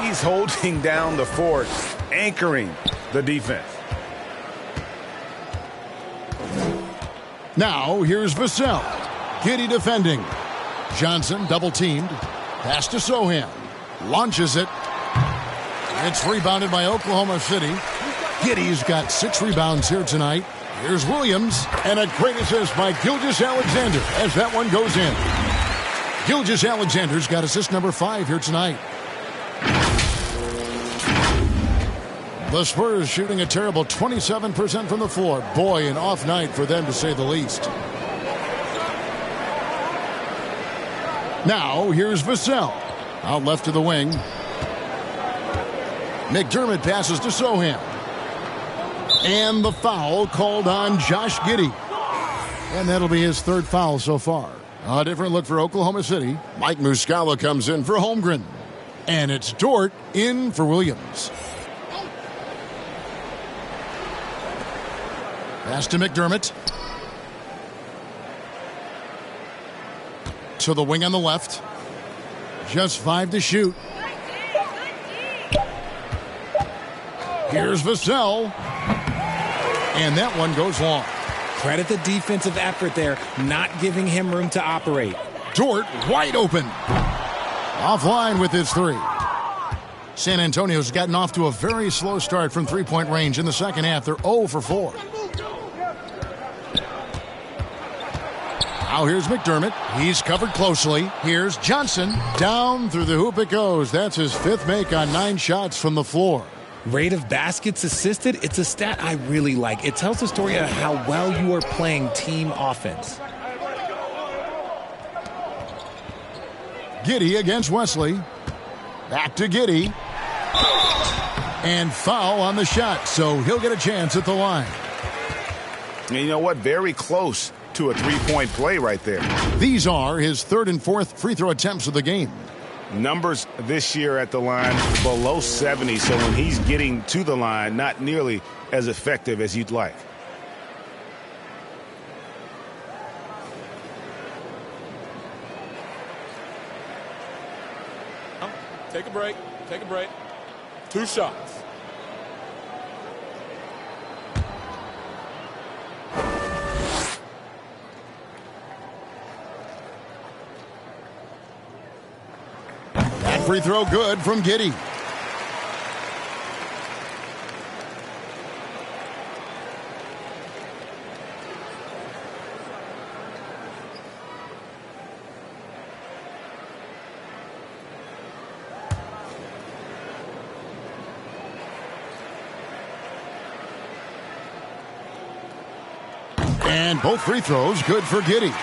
S6: He's holding down the fort, anchoring the defense.
S1: Now here's Vassell. Giddey defending. Johnson double teamed. Pass to Sohan. Launches it. It's rebounded by Oklahoma City. Giddey's got 6 rebounds here tonight. Here's Williams, and a great assist by Gilgeous-Alexander as that one goes in. Gilgeous-Alexander's got assist number 5 here tonight. The Spurs shooting a terrible 27% from the floor. Boy, an off night for them to say the least. Now, here's Vassell. Out left to the wing. McDermott passes to Sohan. And the foul called on Josh Giddey. And that'll be his 3rd foul so far. A different look for Oklahoma City. Mike Muscala comes in for Holmgren. And it's Dort in for Williams. Pass to McDermott. To the wing on the left. Just 5 to shoot. Here's Vassell. And that one goes long.
S4: Credit the defensive effort there, not giving him room to operate.
S1: Dort wide open. Offline with his 3. San Antonio's gotten off to a very slow start from three-point range in the second half. They're 0 for 4. Now here's McDermott. He's covered closely. Here's Johnson. Down through the hoop it goes. That's his 5th make on 9 shots from the floor.
S4: Rate of baskets assisted, it's a stat I really like. It tells the story of how well you are playing team offense.
S1: Giddey against Wesley. Back to Giddey. And foul on the shot, so he'll get a chance at the line.
S3: And you know what? Very close to a 3-point play right there.
S1: These are his 3rd and 4th free throw attempts of the game.
S3: Numbers this year at the line below 70, so when he's getting to the line, not nearly as effective as you'd like.
S5: Take a break. Take a break. 2 shots.
S1: Free throw good from Giddey. And both free throws good for Giddey.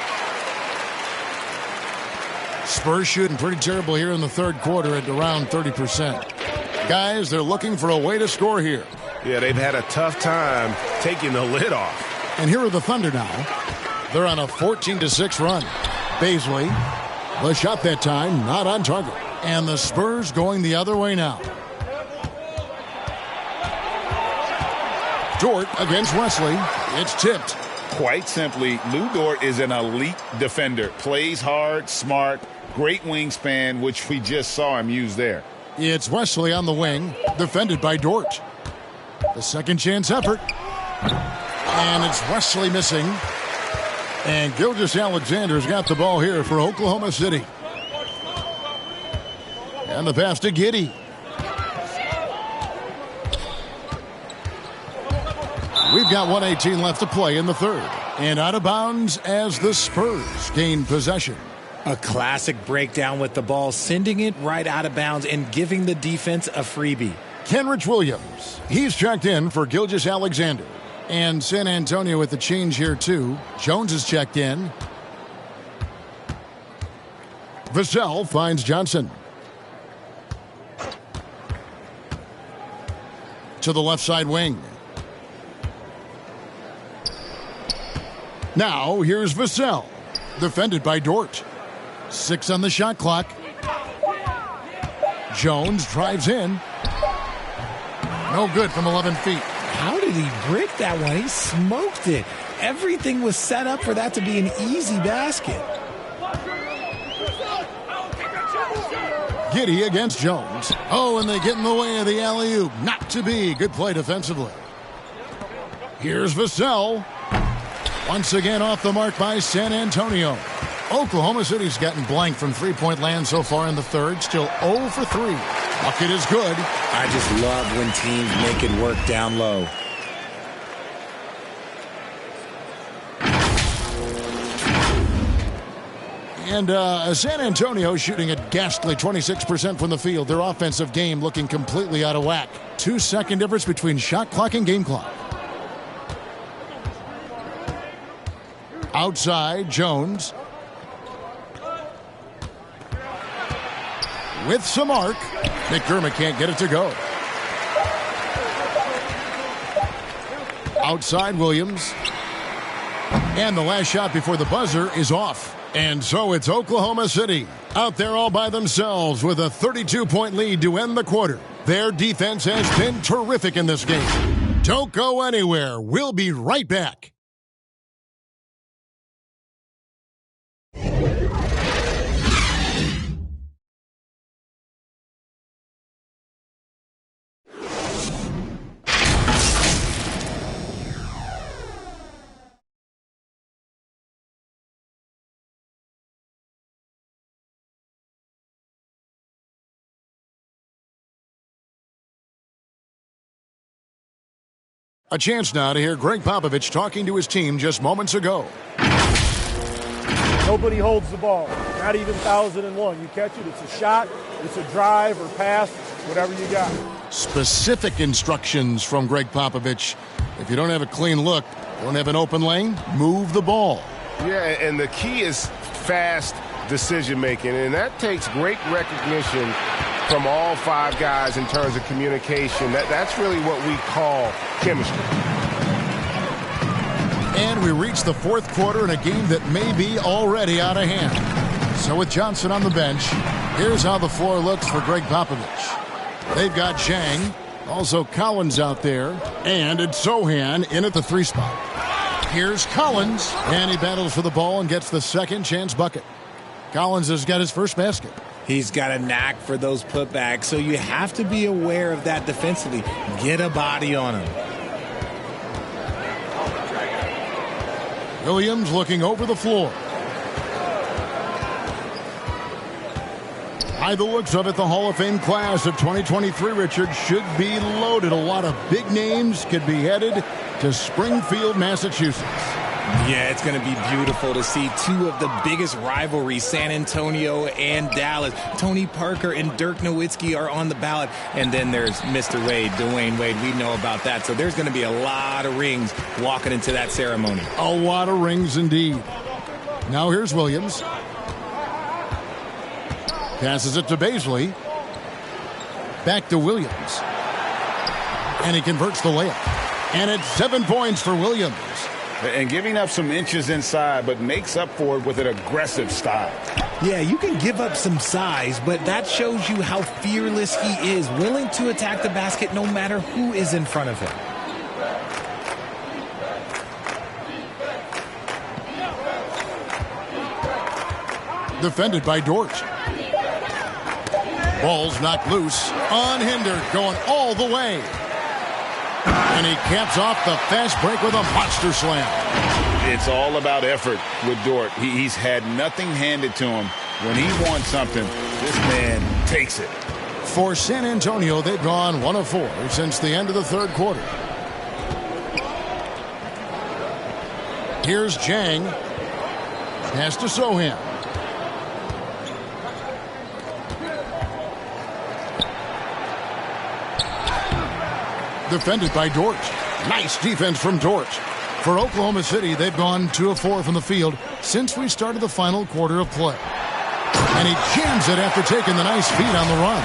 S1: Spurs shooting pretty terrible here in the 3rd quarter at around 30%. Guys, they're looking for a way to score here.
S6: Yeah, they've had a tough time taking the lid off.
S1: And here are the Thunder now. They're on a 14-6 run. Baisley, the shot that time, not on target. And the Spurs going the other way now. Dort against Wesley. It's tipped.
S3: Quite simply, Lou Dort is an elite defender. Plays hard, smart, great wingspan, which we just saw him use there.
S1: It's Wesley on the wing, defended by Dort. The second chance effort. And it's Wesley missing. And Gilgeous-Alexander's got the ball here for Oklahoma City. And the pass to Giddey. We've got 1:18 left to play in the 3rd. And out of bounds as the Spurs gain possession.
S4: A classic breakdown with the ball, sending it right out of bounds and giving the defense a freebie.
S1: Kenrich Williams, he's checked in for Gilgeous-Alexander. And San Antonio with the change here too. Jones is checked in. Vassell finds Johnson. To the left side wing. Now, here's Vassell, defended by Dort. 6 on the shot clock. Jones drives in. No good from 11 feet.
S4: How did he brick that one? He smoked it. Everything was set up for that to be an easy basket.
S1: Giddey against Jones. Oh, and they get in the way of the alley-oop. Not to be. Good play defensively. Here's Vassell. Once again off the mark by San Antonio. Oklahoma City's gotten blank from three-point land so far in the 3rd. Still 0 for 3. Bucket is good.
S4: I just love when teams make it work down low.
S1: And San Antonio shooting a ghastly 26% from the field. Their offensive game looking completely out of whack. 2-second difference between shot clock and game clock. Outside, Jones. With some arc. McDermott can't get it to go. Outside, Williams. And the last shot before the buzzer is off. And so it's Oklahoma City out there all by themselves with a 32-point lead to end the quarter. Their defense has been terrific in this game. Don't go anywhere. We'll be right back. A chance now to hear Greg Popovich talking to his team just moments ago.
S11: Nobody holds the ball, not even 1,001. You catch it, it's a shot, it's a drive or pass, whatever you got.
S1: Specific instructions from Greg Popovich. If you don't have a clean look, don't have an open lane, move the ball.
S6: Yeah, and the key is fast decision-making, and that takes great recognition from all five guys in terms of communication. That's really what we call chemistry.
S1: And we reach the fourth quarter in a game that may be already out of hand. So with Johnson on the bench, here's how the floor looks for Greg Popovich. They've got Zhang, also Collins out there, and it's Sohan in at the 3 spot. Here's Collins, and he battles for the ball and gets the second chance bucket. Collins has got his first basket.
S4: He's got a knack for those putbacks, so you have to be aware of that defensively. Get a body on him.
S1: Williams looking over the floor. By the looks of it, the Hall of Fame class of 2023, Richard, should be loaded. A lot of big names could be headed to Springfield, Massachusetts.
S4: Yeah, it's going to be beautiful to see two of the biggest rivalries, San Antonio and Dallas. Tony Parker and Dirk Nowitzki are on the ballot. And then there's Mr. Wade, Dwayne Wade. We know about that. So there's going to be a lot of rings walking into that ceremony.
S1: A lot of rings indeed. Now here's Williams. Passes it to Baisley. Back to Williams. And he converts the layup. And it's 7 points for Williams.
S3: And giving up some inches inside, but makes up for it with an aggressive style.
S4: Yeah, you can give up some size, but that shows you how fearless he is, willing to attack the basket no matter who is in front of him.
S1: Defended by Dort. Ball's knocked loose, unhindered, going all the way. And he caps off the fast break with a monster slam.
S3: It's all about effort with Dort. He's had nothing handed to him. When he wants something, this man takes it.
S1: For San Antonio, they've gone 1 of 4 since the end of the third quarter. Here's Zhang. Pass to Sohan. Defended by Dort. Nice defense from Dort. For Oklahoma City, they've gone 2 of 4 from the field since we started the final quarter of play. And he jams it after taking the nice feed on the run.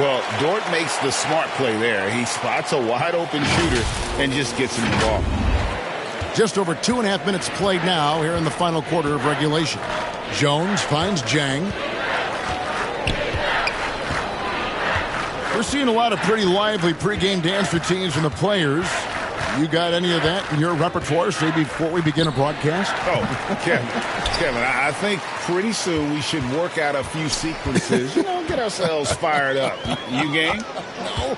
S3: Well, Dort makes the smart play there. He spots a wide open shooter and just gets him the ball.
S1: Just over 2.5 minutes played now here in the final quarter of regulation. Jones finds Zhang. We're seeing a lot of pretty lively pregame dance routines from the players. You got any of that in your repertoire, say, before we begin a broadcast?
S3: Oh, Kevin, I think pretty soon we should work out a few sequences, get ourselves fired up. You game?
S1: No.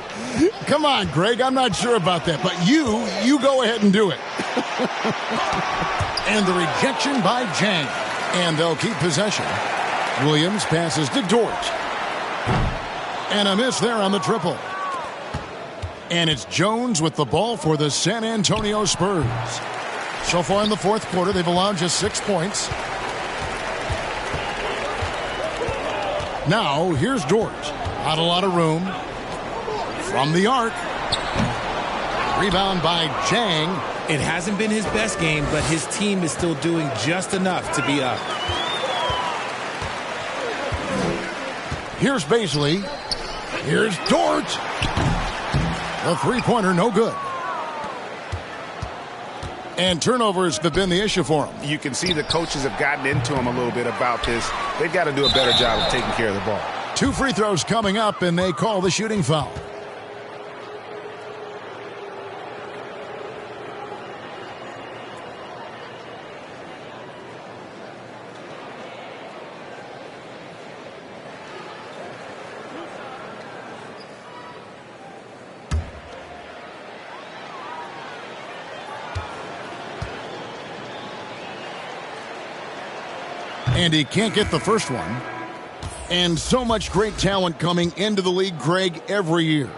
S1: Come on, Greg, I'm not sure about that, but you go ahead and do it. And the rejection by Zhang. And they'll keep possession. Williams passes to Dort. And a miss there on the triple. And it's Jones with the ball for the San Antonio Spurs. So far in the fourth quarter, they've allowed just 6 points. Now, here's Dort. Not a lot of room. From the arc. Rebound by Jang.
S4: It hasn't been his best game, but his team is still doing just enough to be up.
S1: Here's Baisley. Here's Dort. The three-pointer, no good. And turnovers have been the issue for him.
S3: You can see the coaches have gotten into him a little bit about this. They've got to do a better job of taking care of the ball.
S1: 2 free throws coming up, and they call the shooting foul. And he can't get the first one. And so much great talent coming into the league, Greg, every year.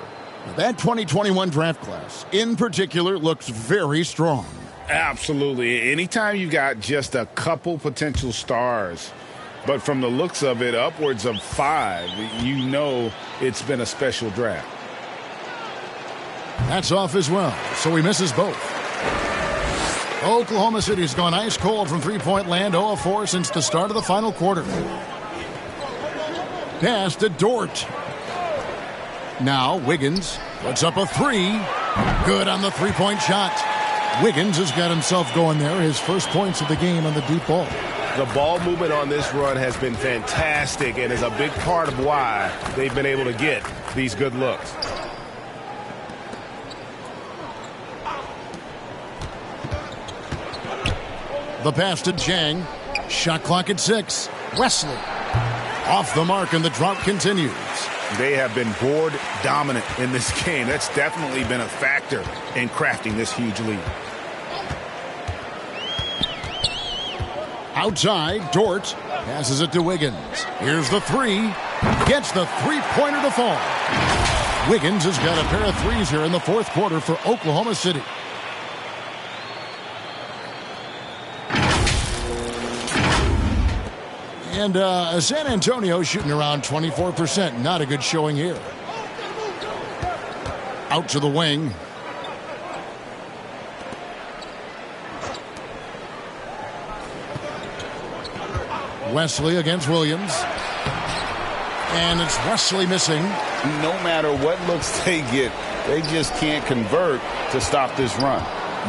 S1: That 2021 draft class, in particular, looks very strong.
S3: Absolutely. Anytime you got just a couple potential stars, but from the looks of it, upwards of 5, you know it's been a special draft.
S1: That's off as well, so he misses both. Oklahoma City's gone ice cold from three-point land, 0 of 4 since the start of the final quarter. Pass to Dort. Now Wiggins puts up a 3. Good on the three-point shot. Wiggins has got himself going there, his first points of the game on the deep ball.
S6: The ball movement on this run has been fantastic and is a big part of why they've been able to get these good looks.
S1: The pass to Jang. Shot clock at 6. Wesley off the mark, and the drought continues.
S3: They have been board dominant in this game. That's definitely been a factor in crafting this huge lead.
S1: Outside, Dort passes it to Wiggins. Here's the 3. Gets the three-pointer to fall. Wiggins has got a pair of threes here in the fourth quarter for Oklahoma City. And San Antonio shooting around 24%. Not a good showing here. Out to the wing. Wesley against Williams. And it's Wesley missing.
S3: No matter what looks they get, they just can't convert to stop this run.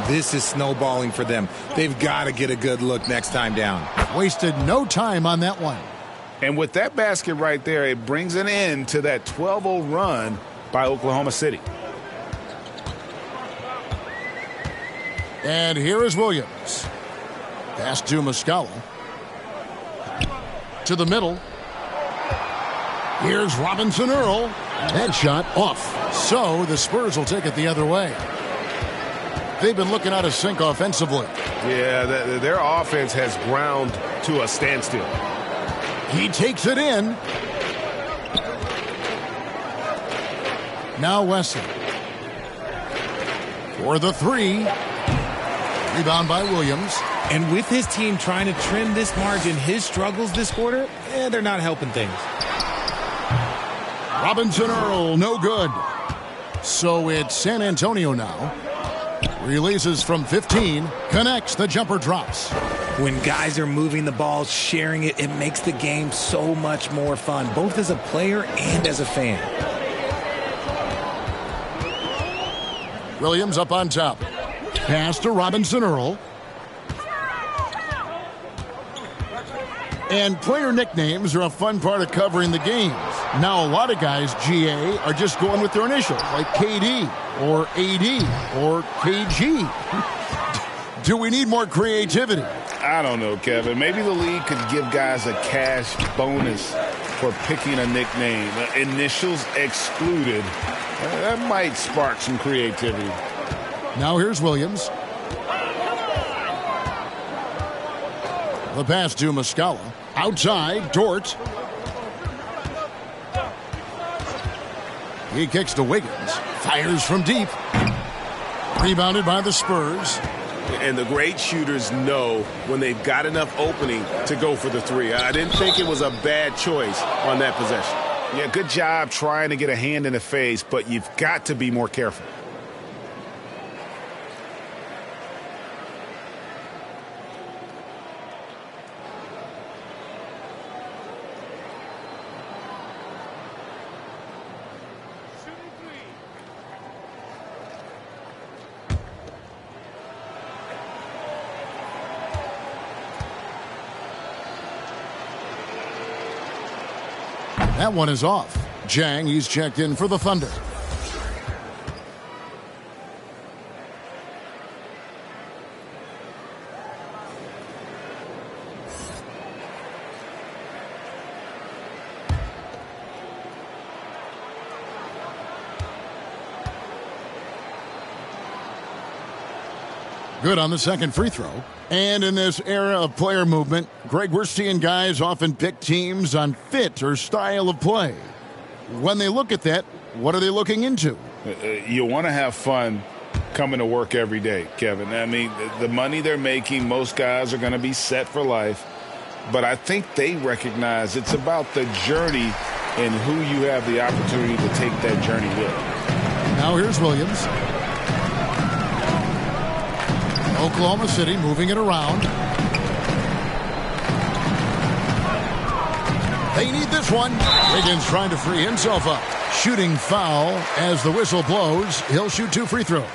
S4: This is snowballing for them. They've got to get a good look next time down.
S1: Wasted no time on that one.
S3: And with that basket right there, it brings an end to that 12-0 run by Oklahoma City.
S1: And here is Williams. Pass to Muscala. To the middle. Here's Robinson Earl. That shot off. So the Spurs will take it the other way. They've been looking out of sync offensively.
S6: Yeah, their offense has ground to a standstill.
S1: He takes it in. Now Wesley. For the 3. Rebound by Williams.
S4: And with his team trying to trim this margin, his struggles this quarter, they're not helping things.
S1: Robinson Earl, no good. So it's San Antonio now. Releases from 15, connects, the jumper drops.
S4: When guys are moving the ball, sharing it, it makes the game so much more fun, both as a player and as a fan.
S1: Williams up on top. Pass to Robinson Earl. And player nicknames are a fun part of covering the games. Now, a lot of guys, GA, are just going with their initials, like KD or AD or KG. Do we need more creativity?
S3: I don't know, Kevin. Maybe the league could give guys a cash bonus for picking a nickname. Initials excluded. That might spark some creativity.
S1: Now here's Williams. The pass to Muscala. Outside, Dort. He kicks to Wiggins. Fires from deep. Rebounded by the Spurs.
S3: And the great shooters know when they've got enough opening to go for the three. I didn't think it was a bad choice on that possession. Yeah, good job trying to get a hand in the face, but you've got to be more careful.
S1: That one is off. Jang, he's checked in for the Thunder. Good on the second free throw. And in this era of player movement, Greg, we're seeing guys often pick teams on fit or style of play. When they look at that, what are they looking into?
S3: You want to have fun coming to work every day, Kevin. I mean, the money they're making, most guys are going to be set for life. But I think they recognize it's about the journey and who you have the opportunity to take that journey with.
S1: Now here's Williams. Oklahoma City moving it around. They need this one. Wiggins trying to free himself up. Shooting foul as the whistle blows. He'll shoot 2 free throws.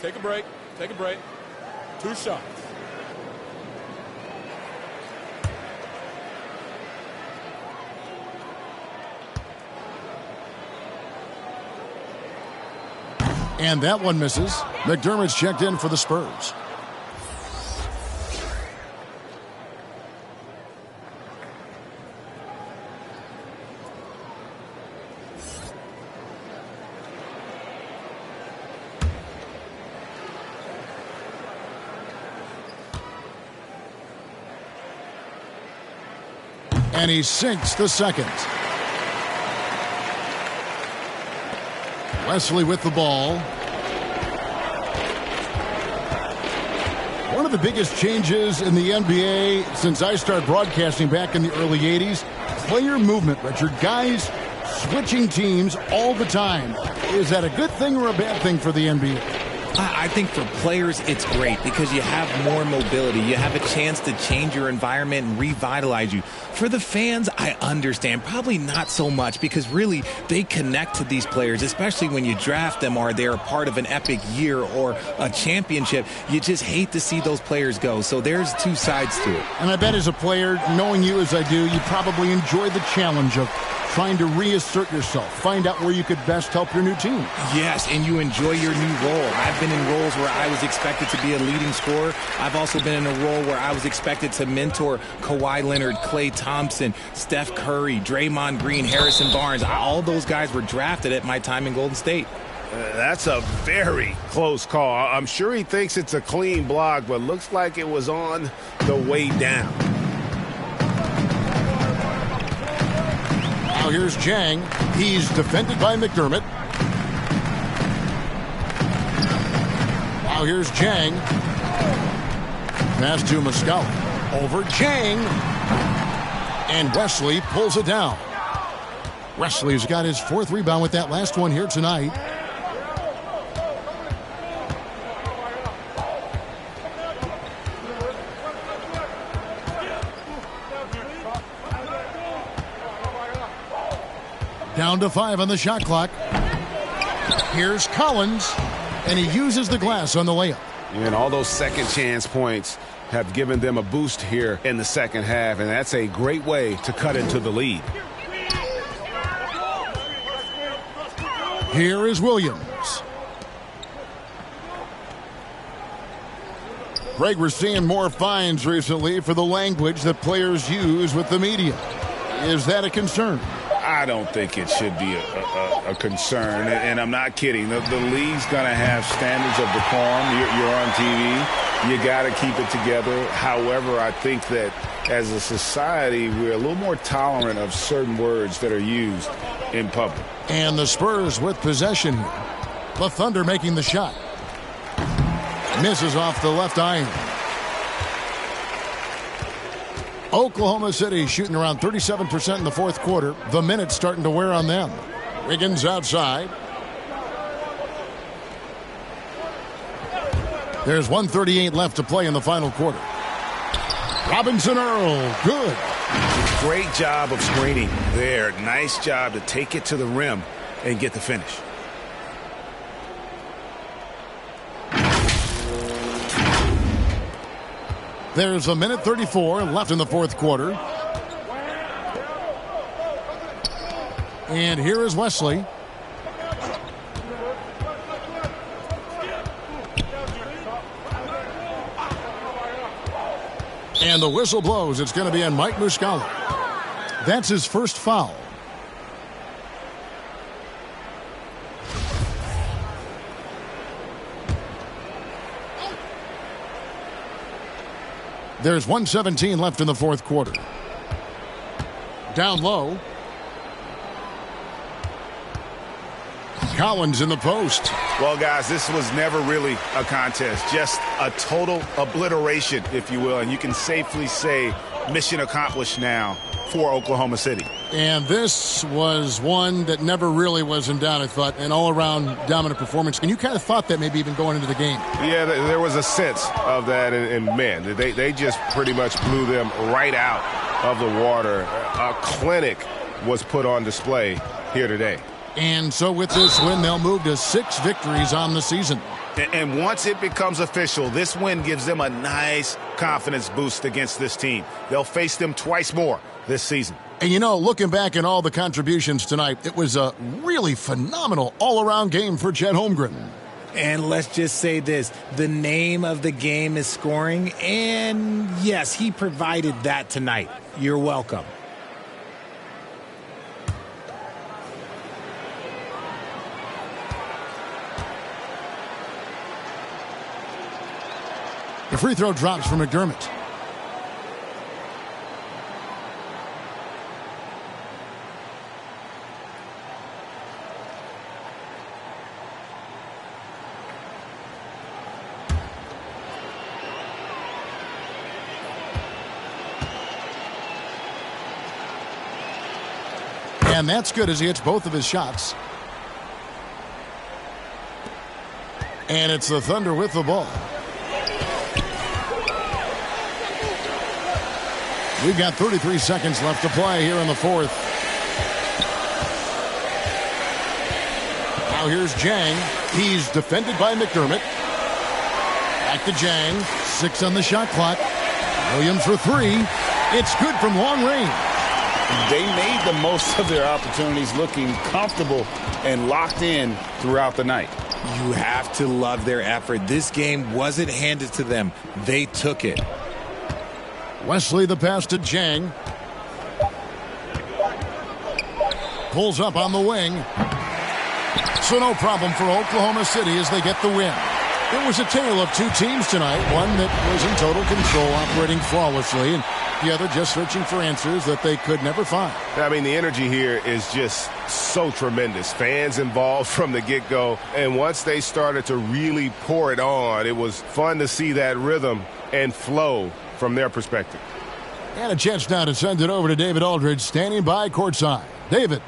S5: Take a break. Take a break. 2 shots.
S1: And that one misses. McDermott's checked in for the Spurs. And he sinks the second. Wesley with the ball. One of the biggest changes in the NBA since I started broadcasting back in the early 80s, player movement, Richard. Guys switching teams all the time. Is that a good thing or a bad thing for the NBA?
S4: I think for players, it's great because you have more mobility. You have a chance to change your environment and revitalize you. For the fans, I understand. Probably not so much because really they connect to these players, especially when you draft them or they're a part of an epic year or a championship. You just hate to see those players go. So there's 2 sides to it.
S1: And I bet as a player, knowing you as I do, you probably enjoy the challenge of trying to reassert yourself, find out where you could best help your new team.
S4: Yes, and you enjoy your new role. I've been in roles where I was expected to be a leading scorer. I've also been in a role where I was expected to mentor Kawhi Leonard, Klay Thompson, Steph Curry, Draymond Green, Harrison Barnes. All those guys were drafted at my time in Golden State.
S3: That's a very close call. I'm sure he thinks it's a clean block, but looks like it was on the way down.
S1: Now here's Jang. He's defended by McDermott. Now here's Jang. Pass to Muscala. Over Jang. And Wesley pulls it down. Wesley's got his 4th rebound with that last one here tonight. Down to 5 on the shot clock. Here's Collins, and he uses the glass on the layup.
S3: And all those second chance points have given them a boost here in the second half, and that's a great way to cut into the lead.
S1: Here is Williams. Greg, we're seeing more fines recently for the language that players use with the media. Is that a concern?
S3: I don't think it should be a concern, and I'm not kidding. The league's going to have standards of decorum. You're on TV. You got to keep it together. However, I think that as a society, we're a little more tolerant of certain words that are used in public.
S1: And the Spurs with possession. The Thunder making the shot. Misses off the left iron. Oklahoma City shooting around 37% in the fourth quarter. The minutes starting to wear on them. Wiggins outside. There's 1:38 left to play in the final quarter. Robinson Earl, good.
S3: Great job of screening there. Nice job to take it to the rim and get the finish.
S1: There's 1:34 left in the fourth quarter. And here is Wesley. And the whistle blows. It's going to be on Mike Muscala. That's his first foul. There's 1:17 left in the fourth quarter. Down low. Collins in the post.
S3: Well, guys, this was never really a contest. Just a total obliteration, if you will. And you can safely say mission accomplished now for Oklahoma City.
S1: And this was one that never really was in doubt, I thought. An all-around dominant performance. And you kind of thought that maybe even going into the game.
S6: Yeah, there was a sense of that. And man, they just pretty much blew them right out of the water. A clinic was put on display here today.
S1: And so with this win, they'll move to 6 victories on the season.
S3: And once it becomes official, this win gives them a nice confidence boost against this team. They'll face them twice more this season.
S1: And, you know, looking back at all the contributions tonight, it was a really phenomenal all-around game for Chet Holmgren.
S4: And let's just say this, the name of the game is scoring, and yes, he provided that tonight. You're welcome.
S1: The free throw drops for McDermott. And that's good as he hits both of his shots. And it's the Thunder with the ball. We've got 33 seconds left to play here in the fourth. Now here's Jang. He's defended by McDermott. Back to Jang. 6 on the shot clock. Williams for 3. It's good from long range.
S3: They made the most of their opportunities, looking comfortable and locked in throughout the night.
S4: You have to love their effort. This game wasn't handed to them. They took it.
S1: Wesley the pass to Jang. Pulls up on the wing. So no problem for Oklahoma City as they get the win. It was a tale of 2 teams tonight. One that was in total control, operating flawlessly, and the other just searching for answers that they could never find.
S6: I mean, the energy here is just so tremendous. Fans involved from the get-go. And once they started to really pour it on, it was fun to see that rhythm and flow from their perspective.
S1: And a chance now to send it over to David Aldridge, standing by courtside. David.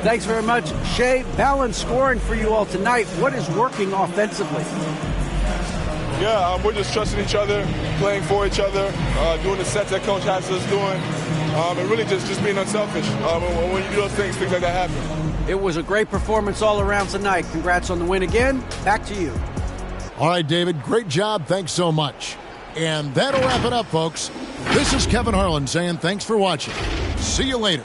S2: Thanks very much, Shea. Balanced scoring for you all tonight. What is working offensively?
S12: Yeah, we're just trusting each other, playing for each other, doing the sets that Coach has us doing, and really just being unselfish. When you do those things like that happen.
S2: It was a great performance all around tonight. Congrats on the win again. Back to you.
S1: All right, David, great job. Thanks so much. And that'll wrap it up, folks. This is Kevin Harlan saying thanks for watching. See you later.